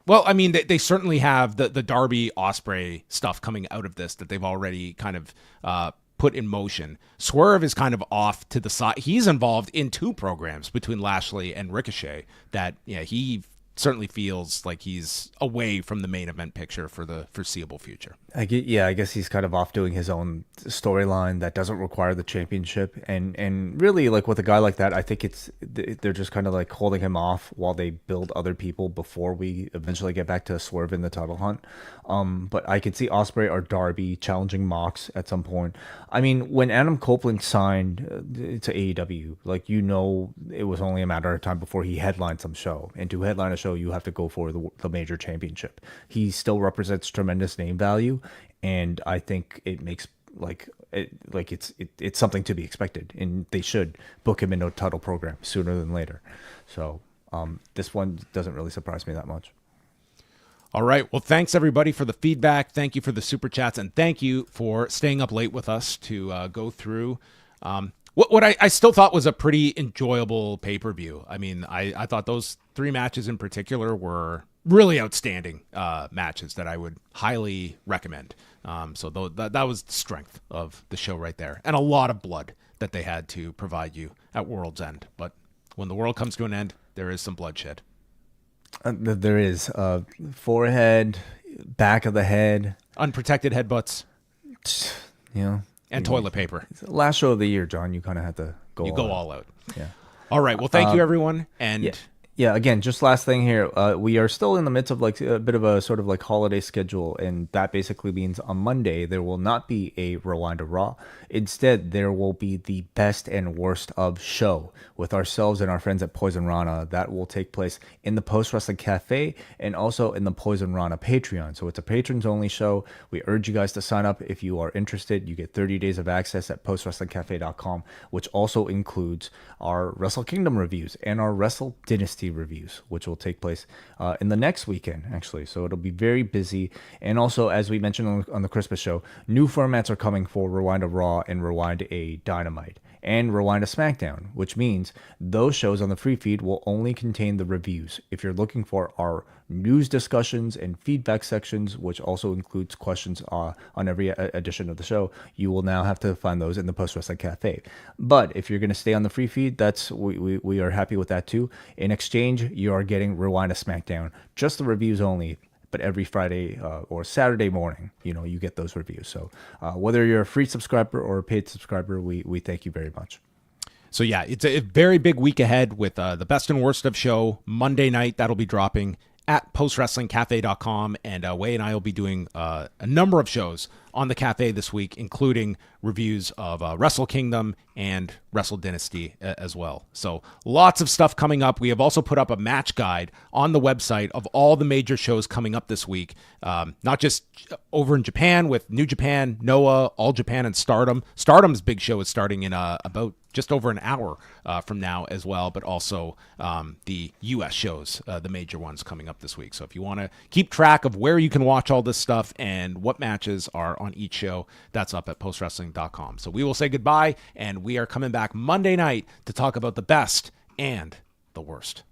Well, I mean, they certainly have the Darby Ospreay stuff coming out of this that they've already kind of put in motion. Swerve is kind of off to the side. He's involved in 2 programs between Lashley and Ricochet that he certainly feels like he's away from the main event picture for the foreseeable future. I guess he's kind of off doing his own storyline that doesn't require the championship, and really, like with a guy like that, I think they're just kind of like holding him off while they build other people before we eventually get back to Swerve in the title hunt. But I could see Ospreay or Darby challenging Mox at some point. I mean, when Adam Copeland signed to AEW, like it was only a matter of time before he headlined some show, and to headline a show, you have to go for the major championship. He still represents tremendous name value, and I think it makes it's something to be expected, and they should book him in a title program sooner than later. So this one doesn't really surprise me that much. All right. Well, thanks everybody for the feedback. Thank you for the super chats, and thank you for staying up late with us to go through what I still thought was a pretty enjoyable pay-per-view. I mean, I thought those 3 matches in particular were really outstanding matches that I would highly recommend. So that was the strength of the show right there, and a lot of blood that they had to provide you at World's End. But when the world comes to an end, there is some bloodshed. There is forehead, back of the head, unprotected headbutts, and toilet paper. Last show of the year, John. You kind of had to go. All out. Yeah. All right. Well, thank you, everyone, and Yeah, again, just last thing here. We are still in the midst of like a bit of a sort of like holiday schedule, and that basically means on Monday there will not be a Rewind to Raw. Instead, there will be the best and worst of show with ourselves and our friends at Poison Rana. That will take place in the Post Wrestling Cafe and also in the Poison Rana Patreon. So it's a patrons only show. We urge you guys to sign up if you are interested. You get 30 days of access at postwrestlingcafe.com, which also includes our Wrestle Kingdom reviews and our Wrestle Dynasty reviews, which will take place in the next weekend, actually. So it'll be very busy. And also, as we mentioned on the Christmas show, new formats are coming for Rewind to Raw and Rewind a Dynamite and Rewind a SmackDown, which means those shows on the free feed will only contain the reviews. If you're looking for our news discussions and feedback sections, which also includes questions on every edition of the show, you will now have to find those in the Post Wrestling Cafe. But if you're going to stay on the free feed, that's we are happy with that too. In exchange, you are getting Rewind a SmackDown, just the reviews only. But every Friday or Saturday morning, you get those reviews. So whether you're a free subscriber or a paid subscriber, we thank you very much. So yeah, it's a very big week ahead with the best and worst of show Monday night. That'll be dropping at postwrestlingcafe.com, and Wai and I will be doing a number of shows on the cafe this week, including reviews of Wrestle Kingdom and Wrestle Dynasty as well. So lots of stuff coming up. We have also put up a match guide on the website of all the major shows coming up this week, not just over in Japan with New Japan, Noah, All Japan, and Stardom. Stardom's big show is starting in about just over an hour from now as well, but also the U.S. shows, the major ones coming up this week. So if you want to keep track of where you can watch all this stuff and what matches are on each show, that's up at postwrestling.com. So we will say goodbye, and we are coming back Monday night to talk about the best and the worst.